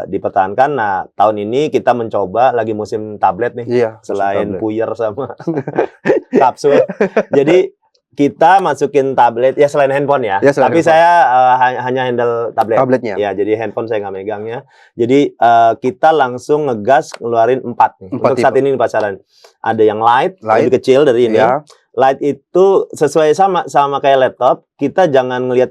dipertahankan. Nah, tahun ini kita mencoba lagi musim tablet nih. Iya. Selain tablet. puyer sama kapsul. Jadi kita masukin tablet ya selain handphone ya. Ya, selain Tapi handphone. saya hanya handle Tabletnya. Ya, jadi handphone saya nggak megangnya. Jadi kita langsung ngegas ngeluarin 4 nih. 4 Untuk saat tipe. ini pasaran. Ada yang light, Light. lebih kecil dari ini. Ya. Light itu sesuai sama kayak laptop. Kita jangan ngelihat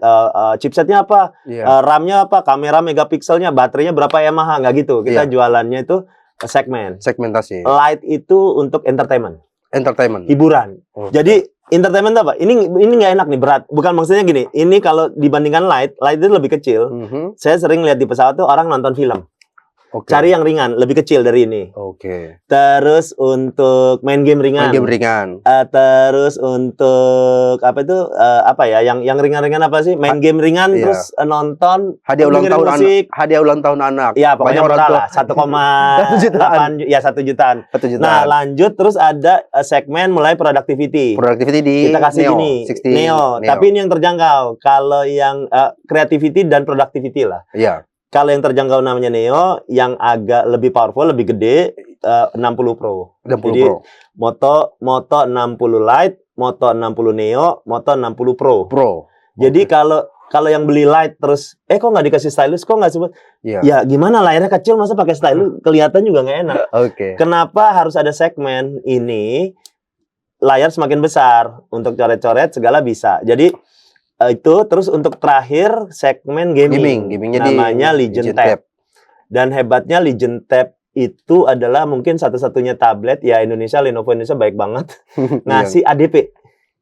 chipsetnya apa, Iya. RAM-nya apa, kamera megapikselnya, baterainya berapa mAh, nggak gitu. Kita Iya. jualannya itu segmen. Segmentasi. Light itu untuk entertainment, Entertainment. hiburan. Oke. Jadi entertainment itu apa? Ini nggak enak nih, berat. Bukan maksudnya gini. Ini kalau dibandingkan light itu lebih kecil. Mhm. Saya sering lihat di pesawat tuh orang nonton film. Oke. Cari yang ringan, lebih kecil dari ini. Oke. Terus untuk main game ringan. Main game ringan. Terus untuk apa itu apa ya? Yang ringan-ringan apa sih? Main game ringan Iya. terus nonton Hadiah ulang dengerin tahun musik. anak. Hadiah ulang tahun anak. Ya pokoknya Banyak orang murah tua. lah, 1,8 ya 1 jutaan. 1 jutaan. Nah lanjut terus ada segmen mulai productivity. Productivity di Kita kasih Neo. gini, 60 Neo. Tapi ini yang terjangkau. Kalau yang creativity dan productivity lah. Iya. Kalau yang terjangkau namanya Neo, yang agak lebih powerful, lebih gede, 60 Pro. 60 Jadi Pro. Moto 60 Lite, Moto 60 Neo, Moto 60 Pro. Pro. Jadi kalau yang beli Lite terus, kok nggak dikasih stylus, kok nggak sebut? Iya. Ya gimana, layarnya kecil, masa pakai stylus, kelihatan juga nggak enak. Oke. Kenapa harus ada segmen ini? Layar semakin besar, untuk coret-coret segala bisa. Jadi itu terus untuk terakhir segmen gaming. Gamingnya namanya di Legion Tab. Dan hebatnya Legion Tab itu adalah mungkin satu-satunya tablet ya Lenovo Indonesia baik banget ngasih ADP.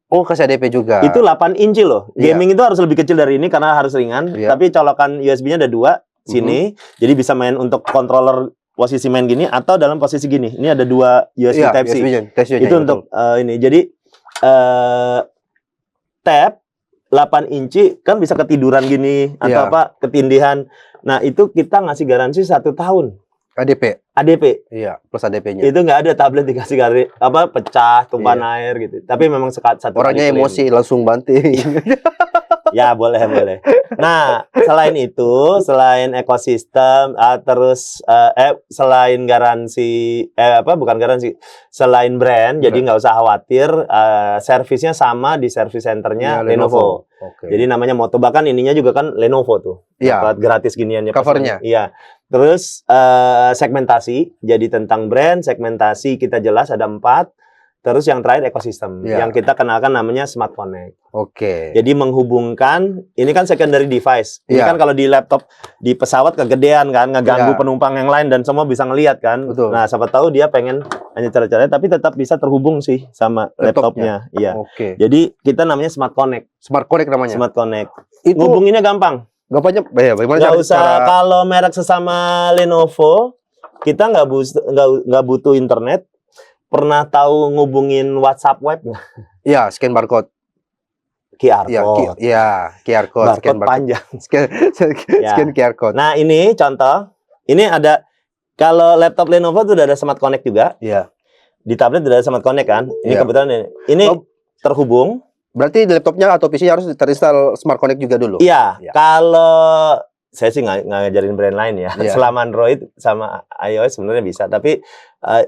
Oh, kasih ADP juga. Itu 8 inci loh. Iya. Gaming itu harus lebih kecil dari ini karena harus ringan. Iya. Tapi colokan USB-nya ada 2 sini. Jadi bisa main untuk controller posisi main gini atau dalam posisi gini. Ini ada 2 USB Iya, Type-C. Type-C. Itu untuk ini. Jadi tab 8 inci kan bisa ketiduran gini atau Iya. apa ketindihan. Nah itu kita ngasih garansi 1 tahun ADP. ADP. Iya, plus ADP-nya. Itu nggak ada tablet dikasih apa pecah tumpahan air gitu. Tapi memang satu Orangnya kali emosi langsung banting. ya boleh. Nah selain itu, selain ekosistem, terus selain garansi bukan garansi, selain brand, jadi nggak usah khawatir, servisnya sama di service centernya Iya, Lenovo. Oke. Jadi namanya Moto, bahkan ininya juga kan Lenovo tuh. Iya. Dapat gratis giniannya. Covernya. Iya. Terus segmentasi, jadi tentang brand, segmentasi kita jelas ada 4. Terus yang terakhir ekosistem, Iya. yang kita kenalkan namanya Smart Connect. Oke. Jadi menghubungkan, ini kan secondary device. Ini Iya. kan kalau di laptop, di pesawat kegedean kan, ngeganggu Iya. penumpang yang lain dan semua bisa ngelihat kan. Betul. Nah, siapa tahu dia pengen hanya cara-cara, tapi tetap bisa terhubung sih sama laptopnya. Iya. Oke. Jadi kita namanya Smart Connect. Smart Connect namanya. Smart Connect. Itu Ngubunginnya gampang. gampangnya bagaimana Nggak usah kalau merek sesama Lenovo, kita nggak butuh internet. Pernah tahu ngubungin WhatsApp web nggak? Iya, scan barcode. QR Iya, code. QR code, Barcode scan barcode. panjang. Ya. Scan QR code. Nah ini contoh, ini ada kalau laptop Lenovo tuh udah ada Smart Connect juga, Iya. di tablet udah ada Smart Connect kan. Ini Iya. kebetulan ini Oh. terhubung. Berarti di laptopnya atau PC harus terinstall Smart Connect juga dulu. Iya. Iya. Kalau saya sih nggak ngajarin brand lain ya. Iya. Selama Android sama iOS sebenarnya bisa, tapi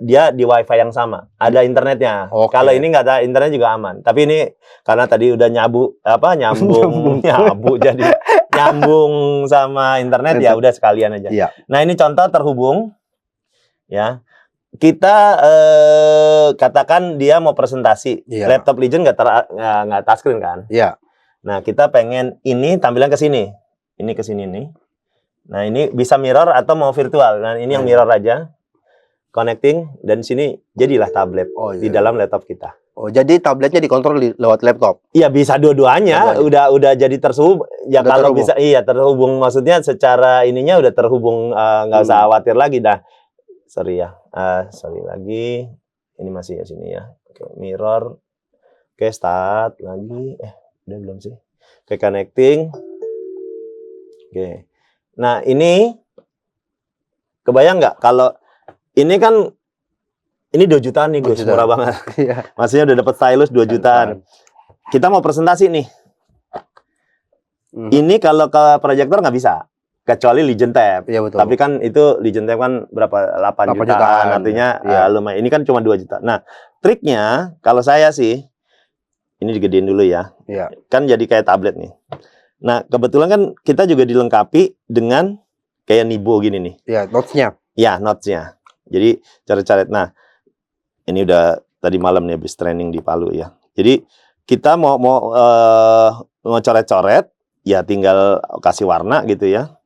dia di WiFi yang sama, ada internetnya. Oke. Kalau ini nggak ada internet juga aman. Tapi ini karena tadi udah nyambung jadi nyambung sama internet ya udah sekalian aja. Iya. Nah ini contoh terhubung, ya. Kita katakan dia mau presentasi, Iya. laptop Legion nggak touchscreen kan? Iya. Nah kita pengen ini tampilan ke sini, ini ke sini nih. Nah ini bisa mirror atau mau virtual. Nah ini yang mirror aja, connecting dan sini jadilah tablet Oh, iya. di dalam laptop kita. Oh, jadi tabletnya dikontrol lewat laptop. Iya bisa dua-duanya, udah jadi terhubung. Ya Udah kalau terhubung. bisa terhubung, maksudnya secara ininya udah terhubung, nggak usah khawatir lagi dah. Sorry ya, sorry lagi. Ini masih ya sini ya. Oke, mirror. Oke, start lagi. Udah belum sih? Oke, connecting. Oke. Nah ini kebayang nggak kalau ini kan ini 2 jutaan nih 2 Gus, jutaan. murah banget. Iya. Maksudnya udah dapat stylus 2 jutaan. Kita mau presentasi nih. Ini kalau ke proyektor nggak bisa, kecuali Legion Tab. Iya betul. Tapi kan itu Legion Tab kan berapa? 8 8 jutaan. jutaan. Artinya Iya. lumayan. Ini kan cuma 2 juta. Nah, triknya kalau saya sih Ini digedein dulu ya. Iya. Kan jadi kayak tablet nih. Nah, kebetulan kan kita juga dilengkapi dengan kayak Nibo gini nih. Iya, notes-nya. Ya, notes-nya. Jadi coret-coret. Nah, ini udah tadi malam nih habis training di Palu ya. Jadi kita mau coret-coret, ya tinggal kasih warna gitu ya.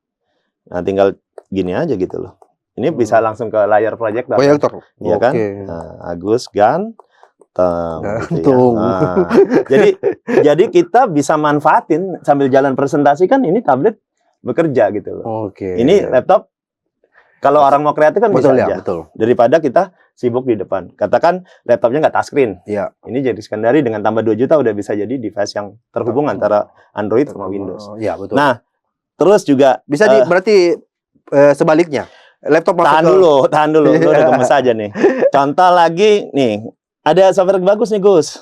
Nah, tinggal gini aja gitu loh. Ini bisa langsung ke layar proyektor. Proyektor. Iya kan? Oke. Nah, Agus ganteng gitu Gantung. ya. Nah, jadi kita bisa manfaatin sambil jalan presentasi kan ini tablet bekerja gitu loh. Oke. Ini laptop kalau orang mau kreatif kan betul bisa ya, aja. betul. Daripada kita sibuk di depan. Katakan laptopnya nggak touchscreen. Iya. Ini jadi secondary dengan tambah 2 juta udah bisa jadi device yang terhubung antara Android sama Windows. Iya, betul. Nah, terus juga bisa berarti sebaliknya. Laptop masuk tahan dulu, lu udah gemes aja nih. Contoh lagi nih, ada software bagus nih Gus.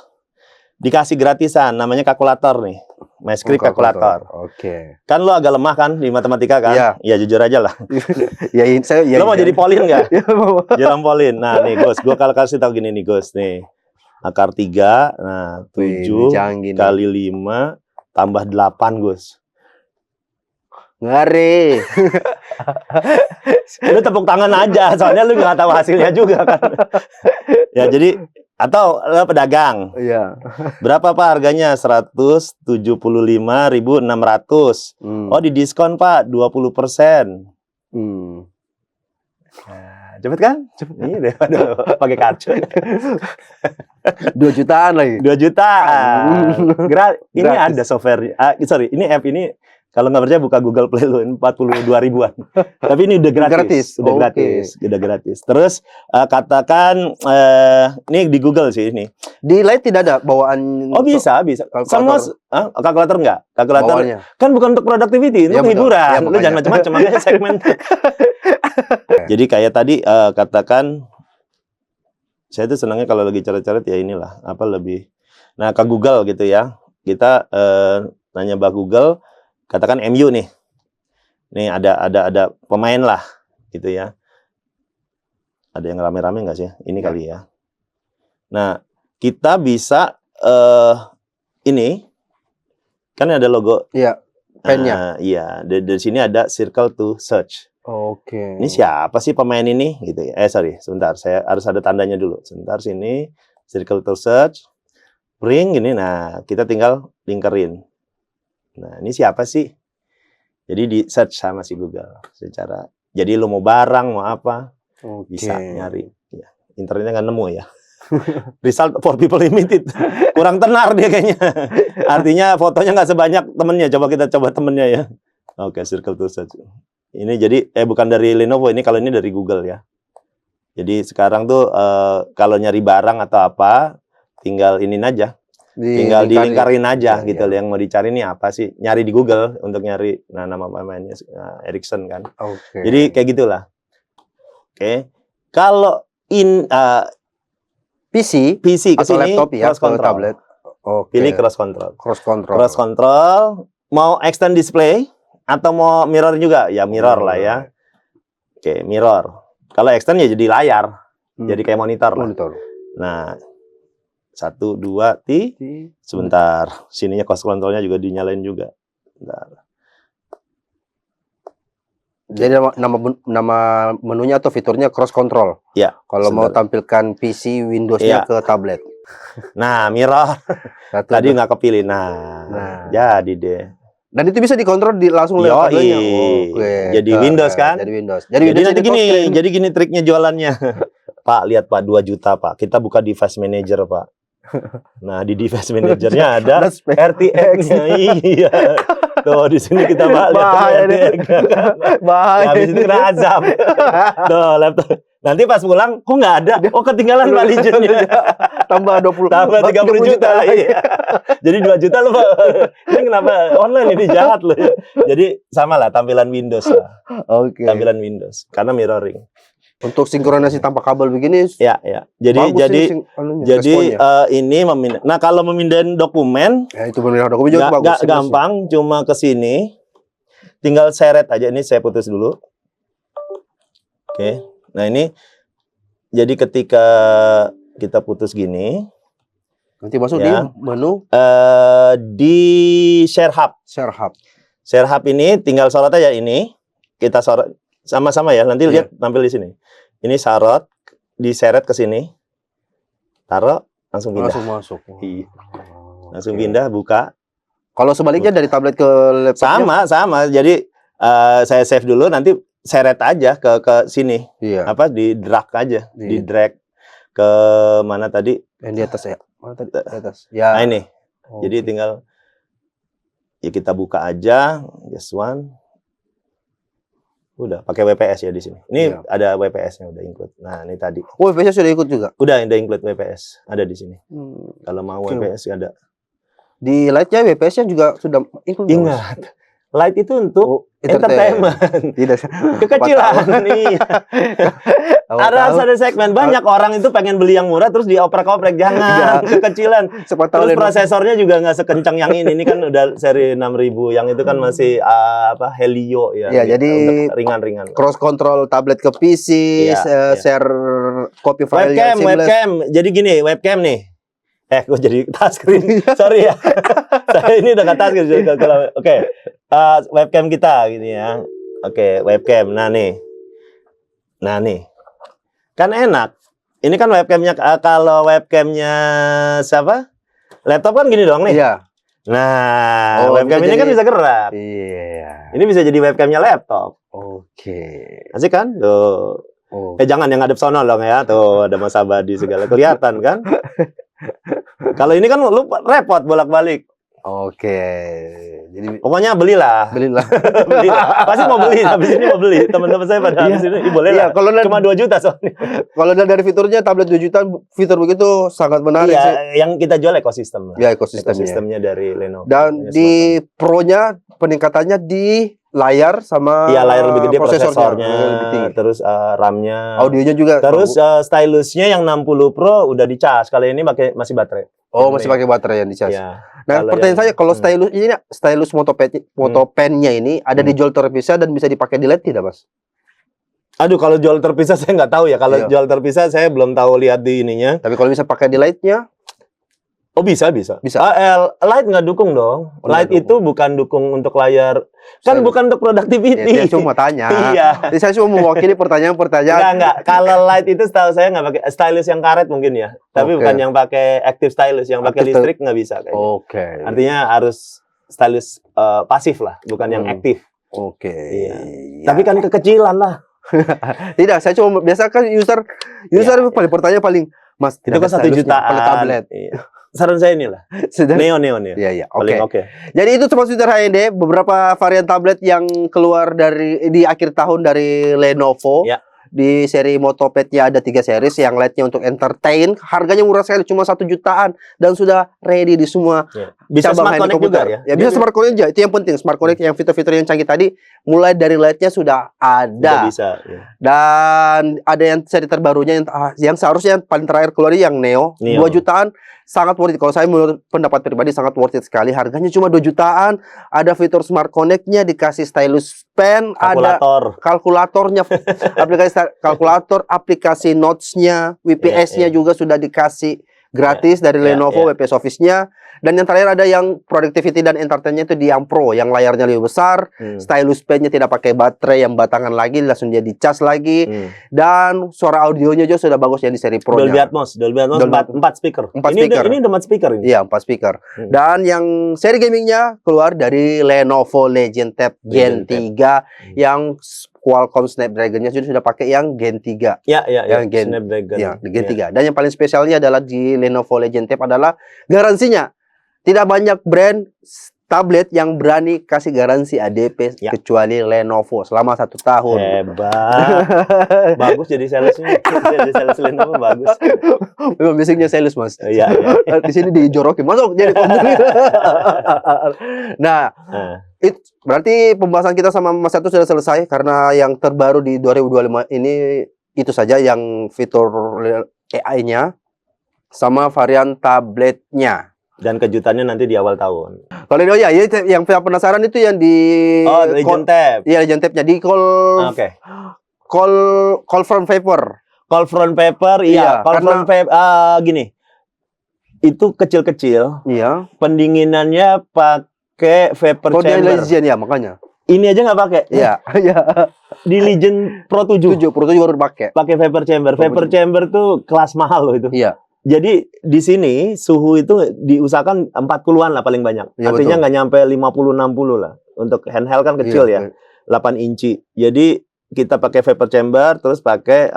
Dikasih gratisan, namanya kalkulator nih. MyScript kalkulator. Oke. Kan lu agak lemah kan di matematika kan? Iya. Ya jujur aja lah. Lu Lu mau jadi Polin nggak? Jalan Polin. Nah nih Gus, gua kalau kasih tahu gini nih Gus nih. Akar 3, nah 7 kali 5 tambah 8 Gus. Ngeri. Lu tepuk tangan aja, soalnya lu nggak tahu hasilnya juga kan. Ya jadi, atau lu pedagang. Iya. Berapa Pak harganya? 175.600. Oh, di diskon Pak, 20%. Nah, cepet kan? Cepet. Ini deh, pakai kartu. 2 jutaan lagi. 2 juta. Ini ada software. Sorry, ini app ini kalau nggak percaya buka Google Play lu 42 ribuan. Tapi ini udah gratis. Udah gratis. Terus katakan ini di Google sih ini. Di lain tidak ada bawaan. Oh bisa. Semua kalkulator enggak? Kalkulator bawanya. Kan bukan untuk productivity, untuk hiburan. Lu jangan macam-macam, makanya segmen. Jadi kayak tadi katakan saya tuh senangnya kalau lagi coret-coret ya inilah lebih. Nah, ke Google gitu ya. Kita nanya Mbak Google, katakan MU nih. Nih ada pemain lah gitu ya. Ada yang rame-rame nggak sih? Ini kali ya. Nah, kita bisa ini kan ada logo. Iya, pennya. Iya, dari sini ada circle to search. Oke. Ini siapa sih pemain ini gitu ya. Sorry, sebentar. Saya harus ada tandanya dulu. Sebentar sini circle to search. Bring gini. Nah, kita tinggal lingkerin. Nah, ini siapa sih? Jadi di search sama si Google secara. Jadi lu mau barang, mau apa, bisa nyari. Ya, internetnya nggak nemu ya. Result for people limited. Kurang tenar dia kayaknya. Artinya fotonya nggak sebanyak temennya. Kita coba temennya ya. Oke, circle to search. Ini jadi bukan dari Lenovo, ini kalau ini dari Google ya. Jadi sekarang tuh kalau nyari barang atau apa, tinggal ini aja. Tinggal dilingkarin aja gitu loh. Yang mau dicari ini apa sih? Nyari di Google untuk nyari nama pemainnya Ericsson kan. Jadi kayak gitulah. Oke. Kalau PC ke atau sini laptop ya, cross control. Tablet. Pilih cross control. Cross control. Mau extend display atau mau mirror juga? Ya mirror lah ya. Oke, mirror. Kalau extend ya jadi layar. Jadi kayak monitor lah. Nah, 1, 2, sebentar. Sininya cross controlnya juga dinyalain juga. Bentar. Jadi nama menunya atau fiturnya cross control. Ya. Kalau mau tampilkan PC Windows-nya ke tablet. Nah, mirror. Tadi nggak kepilih. Nah, jadi deh. Dan itu bisa dikontrol langsung lewat tabletnya. Jadi Windows kan? Jadi Windows. Jadi nanti gini triknya jualannya. Pak, lihat Pak, 2 juta Pak. Kita buka device manager Pak. Nah, di device manajernya ada RTX-nya. Iya. Tuh, di sini kita bahaya nih. Bahaya. Habis itu kena azab. Tuh, laptop. Nanti pas pulang, kok nggak ada? Oh, ketinggalan Pak Legend-nya. Tambah 30 juta. Iya. Jadi 2 juta lu Pak. Ini kenapa online ini jahat loh. Jadi sama lah tampilan Windows lah. Oke. Tampilan Windows karena mirroring. Untuk sinkronisasi tanpa kabel begini. Ya. Jadi ini memindah. Nah, kalau memindahin dokumen, ya itu memindah dokumen juga bagus. Nggak gampang, cuma ke sini. Tinggal seret aja. Ini saya putus dulu. Oke. Nah, ini jadi ketika kita putus gini, Nanti masuk Ya. di menu Di Share Hub. Share Hub. Share Hub ini tinggal sorot aja ini. Kita sorot sama-sama ya. Nanti lihat tampil di sini. Ini sorot, diseret ke sini. Taruh, langsung pindah. Langsung masuk. Iya. Langsung pindah, buka. Kalau sebaliknya dari tablet ke laptopnya? Sama. Jadi saya save dulu, nanti seret aja ke sini. Iya. Apa di drag aja, Iya. di drag ke mana tadi? Yang di atas ya. Mana tadi? Di atas. Ya. Nah ini. Oh. Jadi tinggal ya kita buka aja, just one. Udah pakai WPS ya di sini. Ini Iya. ada WPS-nya udah include. Nah, ini tadi. Oh, VPS sudah ikut juga. Udah include WPS, ada di sini. Hmm. Kalau mau Oke. WPS ada. Di Lite-nya VPS-nya juga sudah include. Ingat, Lite itu untuk Oh, entertainment. Tidak. Kekecilan nih. Ada segmen banyak orang itu pengen beli yang murah terus dioprek-oprek, jangan kekecilan. Siapa tahu Terus Lenovo. prosesornya juga nggak sekencang yang ini. Ini kan udah seri 6000, yang itu kan masih apa Helio ya. Ya, gitu, jadi untuk ringan-ringan. cross control tablet ke PC, Iya, iya. share copy file Webcam. Jadi gini, webcam nih. Gue jadi touchscreen. Sorry ya. Saya ini udah nggak touchscreen. Oke. Webcam kita gini ya. Oke, webcam. Nah nih. Kan enak. Ini kan webcamnya, kalau webcamnya siapa? Laptop kan gini doang nih. Iya. Nah, Oh, webcam bisa ini kan jadi- bisa gerak. Iya. Ini bisa jadi webcamnya laptop. Oke. Asik kan? Tuh. Oh. Jangan yang ngadep sono dong ya. Tuh, ada Mas Abadi segala kelihatan kan? Kalau ini kan lu repot bolak-balik. Oke. Jadi Pokoknya belilah. belilah. Belilah. Pasti mau beli, habis ini mau beli. Teman-teman saya pada habis ini boleh Iya, lah. kalau Cuma 2 juta soalnya. kalau dari fiturnya tablet 2 juta fitur begitu sangat menarik sih. Iya, yang kita jual ekosistem lah. Ya ekosistemnya. Ekosistemnya dari Lenovo. Dan Ya, di Pro-nya peningkatannya di layar sama iya, layar lebih gede, prosesornya, lebih tinggi. terus RAM-nya. Audionya juga Terus stylusnya yang 60 Pro udah dicas. Kali ini masih baterai. oh masih pakai baterai yang dicas. Iya. Nah, Kalau pertanyaan yang- saya kalau stylus ini stylus motopen-nya ini ada dijual terpisah dan bisa dipakai di LED tidak, Mas? Aduh, kalau jual terpisah saya nggak tahu ya. Kalau Iya. jual terpisah saya belum tahu lihat di ininya. Tapi kalau bisa pakai di LED-nya Oh bisa. Bisa. Lite nggak dukung dong. Oh, nggak Lite itu bukan dukung untuk layar, kan Saya- bukan untuk ya, productivity. dia cuma tanya. Iya. Jadi saya cuma mewakili pertanyaan-pertanyaan. Enggak. Kalau Lite itu setahu saya nggak pakai stylus yang karet mungkin ya. Tapi Oke. bukan yang pakai active stylus, yang pakai Active listrik nggak bisa kayaknya. Oke. Artinya harus stylus pasif lah, bukan yang aktif. Oke. Iya. Ya. Tapi kan kekecilan lah. tidak, saya cuma biasa kan user Iya, paling pertanyaan paling Mas Itu kan 1 jutaan. tablet. Iya. Saran saya inilah. Sudah. Neon ya. Iya, iya. Paling Oke. oke. Jadi itu Sobat Twitter HND beberapa varian tablet yang keluar di akhir tahun dari Lenovo. Ya. Di seri Motopad-nya ada 3 series, yang LED-nya untuk entertain, harganya murah sekali cuma 1 jutaan dan sudah ready di semua Ya. Bisa cabang smart HND connect juga komputer. ya. Ya bisa smart connect aja, itu yang penting. Smart connect yang fitur-fitur yang canggih tadi mulai dari LED-nya sudah Udah ada. bisa. Ya. Dan ada yang seri terbarunya yang seharusnya yang paling terakhir keluar yang Neo. 2 jutaan sangat worth it. Kalau saya menurut pendapat pribadi sangat worth it sekali. Harganya cuma 2 jutaan. Ada fitur smart connect-nya, dikasih stylus pen, ada Kalkulator. kalkulatornya, aplikasi kalkulator, aplikasi notes-nya, WPS-nya Iya. juga sudah dikasih gratis dari Iya, Lenovo, iya. WPS Office-nya. Dan yang terakhir ada yang productivity dan entertain-nya itu di yang Pro, yang layarnya lebih besar, stylus pen-nya tidak pakai baterai yang batangan lagi, langsung dia dicas lagi. Dan suara audionya juga sudah bagus ya di seri Pro-nya. Dolby Atmos 4 speaker. 4 ini speaker. Ini udah 4 speaker ini. Iya, 4 speaker. Dan yang seri gamingnya keluar dari Lenovo Legion Tab Gen Legion Tab. 3 yang Qualcomm Snapdragon-nya sudah pakai yang Gen 3. Ya, Yang Gen- Snapdragon. Ya, di Gen 3. Dan yang paling spesialnya adalah di Lenovo Legion Tab adalah garansinya. Tidak banyak brand tablet yang berani kasih garansi ADP Ya. kecuali Lenovo selama 1 tahun. Hebat. Bagus jadi salesnya. Jadi sales Lenovo bagus. Memang basicnya sales, Mas. Iya, iya. Di sini dijorokin masuk jadi pembeli. Nah, Nah, berarti pembahasan kita sama Mas Satu sudah selesai karena yang terbaru di 2025 ini itu saja yang fitur AI-nya sama varian tabletnya. dan kejutannya nanti di awal tahun. Kalau ya, yang saya penasaran itu yang di Oh, Legion Tab. Iya, Legion Tab-nya di Oke. call from paper. Call front paper, Iya, iya. Call karena- front paper, gini. itu kecil-kecil. Iya. Pendinginannya pakai vapor Kalau dia chamber. Legend ya makanya. Ini aja nggak pakai. Iya, iya. Di Legend Pro 7 Pro 7 baru pakai. pakai vapor chamber. Vapor chamber tuh kelas mahal loh itu. Iya. Jadi di sini suhu itu diusahakan 40-an lah paling banyak. Iya, Artinya betul. nggak nyampe 50-60 lah. Untuk handheld kan kecil ya. 8 inci. Jadi kita pakai vapor chamber terus pakai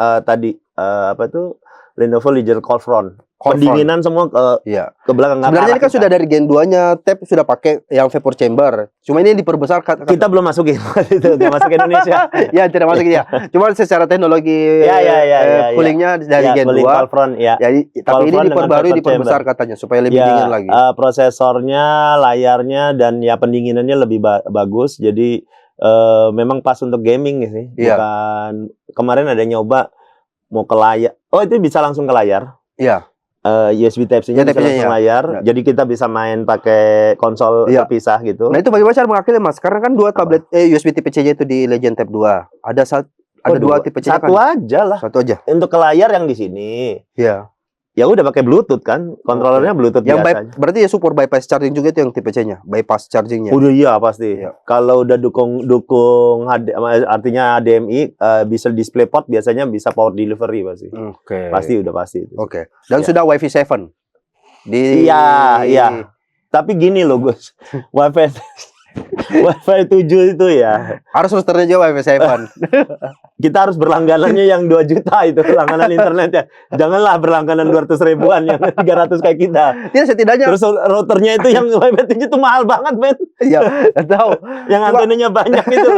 apa tuh Lenovo Legion Cold Front. Pendinginan semua Iya. ke belakang. Nggak Sebenarnya ke ini kan arah sudah dari Gen 2-nya Tab sudah pakai yang vapor chamber. Cuma ini diperbesar kita belum masukin itu nggak masuk ke Indonesia. ya tidak masuk ya. Cuma secara teknologi Ya. coolingnya dari Gen cooling 2. cold front ya. Jadi tapi Cold ini front dengan diperbarui vapor diperbesar katanya supaya lebih dingin lagi. Prosesornya, layarnya dan ya pendinginannya lebih bagus. Jadi memang pas untuk gaming sih. Iya. Bukan kemarin ada nyoba mau ke layar. Oh, itu bisa langsung ke layar. Iya. USB Type-C-nya Ya, bisa langsung Type-C-nya, layar. ya. Jadi kita bisa main pakai konsol Iya. terpisah gitu. Nah, itu bagaimana cara mengaktifnya, Mas? Karena kan dua tablet USB Type-C itu di Legend Tab 2. Ada dua tipe C Satu kan? aja lah. Satu aja. Untuk ke layar yang di sini. Iya. Ya udah pakai Bluetooth kan, kontrolernya Bluetooth Yang biasa aja. berarti ya support bypass charging juga itu yang tipe C-nya, bypass chargingnya. Udah iya pasti. Iya. Kalau udah dukung artinya HDMI bisa display port biasanya bisa power delivery pasti. Oke. Pasti udah pasti itu. Oke. Dan Iya. sudah Wi-Fi 7 di Iya. Tapi gini loh Gus, Wi-Fi 7 itu ya, harus routernya juga Wi-Fi 7. kita harus berlangganannya yang 2 juta itu langganan internetnya. Janganlah berlangganan 200 ribuan yang 300 kayak kita. Ya setidaknya Terus routernya itu yang Wi-Fi 7 itu mahal banget, men. iya, tahu. Yang antenanya banyak itu.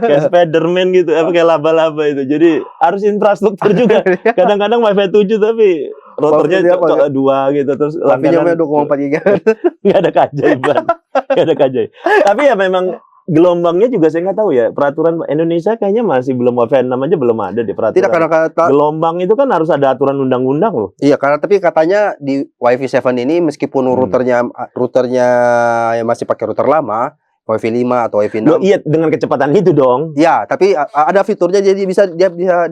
Kayak Spiderman gitu, kayak laba-laba itu. Jadi harus infrastruktur juga. Kadang-kadang Wi-Fi 7 tapi routernya Routernya 2 gitu terus Wi-Fi-nya 2,4 GB. nggak ada keajaiban. Nggak ada keajaiban. Tapi ya memang gelombangnya juga saya nggak tahu ya. Peraturan Indonesia kayaknya masih belum Wi-Fi 6 aja belum ada di peraturan. Tidak karena kata Gelombang itu kan harus ada aturan undang-undang loh. iya karena tapi katanya di Wi-Fi 7 ini meskipun routernya yang masih pakai router lama, Wi-Fi 5 atau Wi-Fi 6. Loh, iya dengan kecepatan itu dong. Ya, tapi ada fiturnya jadi bisa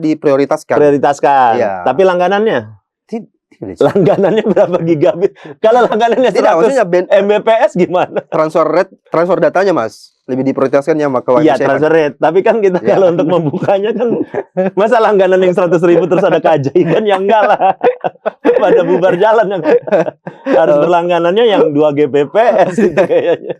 diprioritaskan. Prioritaskan. Iya. Tapi langganannya Tidak, langganannya berapa gigabit? Kalau langganannya 100 maksudnya Mbps gimana? transfer datanya, Mas. Lebih diprioritaskan yang pakai Wi-Fi Iya 7. transfer rate. Tapi kan kita Iya. kalau untuk membukanya kan masa langganan yang 100 ribu terus ada keajaiban yang enggak lah. Pada bubar jalan yang harus berlangganannya yang 2 Gbps itu kayaknya.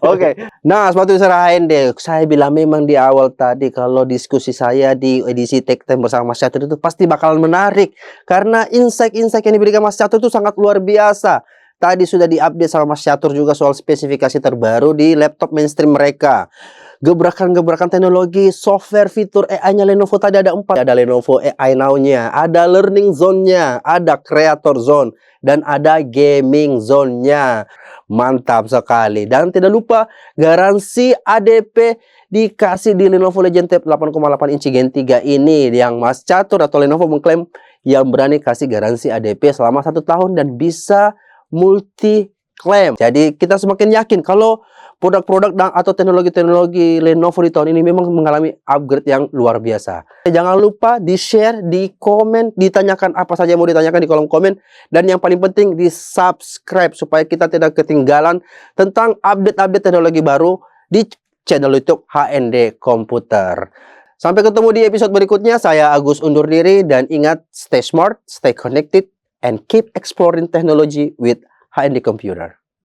Oke. Nah, sepatu serahin deh. Saya bilang memang di awal tadi kalau diskusi saya di edisi Tech Time bersama Mas Catur itu pasti bakalan menarik karena insight-insight yang diberikan Mas Catur itu sangat luar biasa. Tadi sudah diupdate sama Mas Catur juga soal spesifikasi terbaru di laptop mainstream mereka. Gebrakan-gebrakan teknologi, software, fitur AI-nya Lenovo tadi ada 4. Ada Lenovo AI Now-nya, ada Learning Zone-nya, ada Creator Zone, dan ada Gaming Zone-nya. Mantap sekali. Dan tidak lupa garansi ADP dikasih di Lenovo Legion Tab 8,8 inci Gen 3 ini yang Mas Catur atau Lenovo mengklaim yang berani kasih garansi ADP selama 1 tahun dan bisa multi claim. Jadi kita semakin yakin kalau produk-produk atau teknologi-teknologi Lenovo di tahun ini memang mengalami upgrade yang luar biasa. Jangan lupa di-share, di-komen, ditanyakan apa saja yang mau ditanyakan di kolom komen. Dan yang paling penting di-subscribe supaya kita tidak ketinggalan tentang update-update teknologi baru di channel YouTube HND Komputer. Sampai ketemu di episode berikutnya. Saya Agus undur diri dan ingat stay smart, stay connected, and keep exploring technology with HND Computer.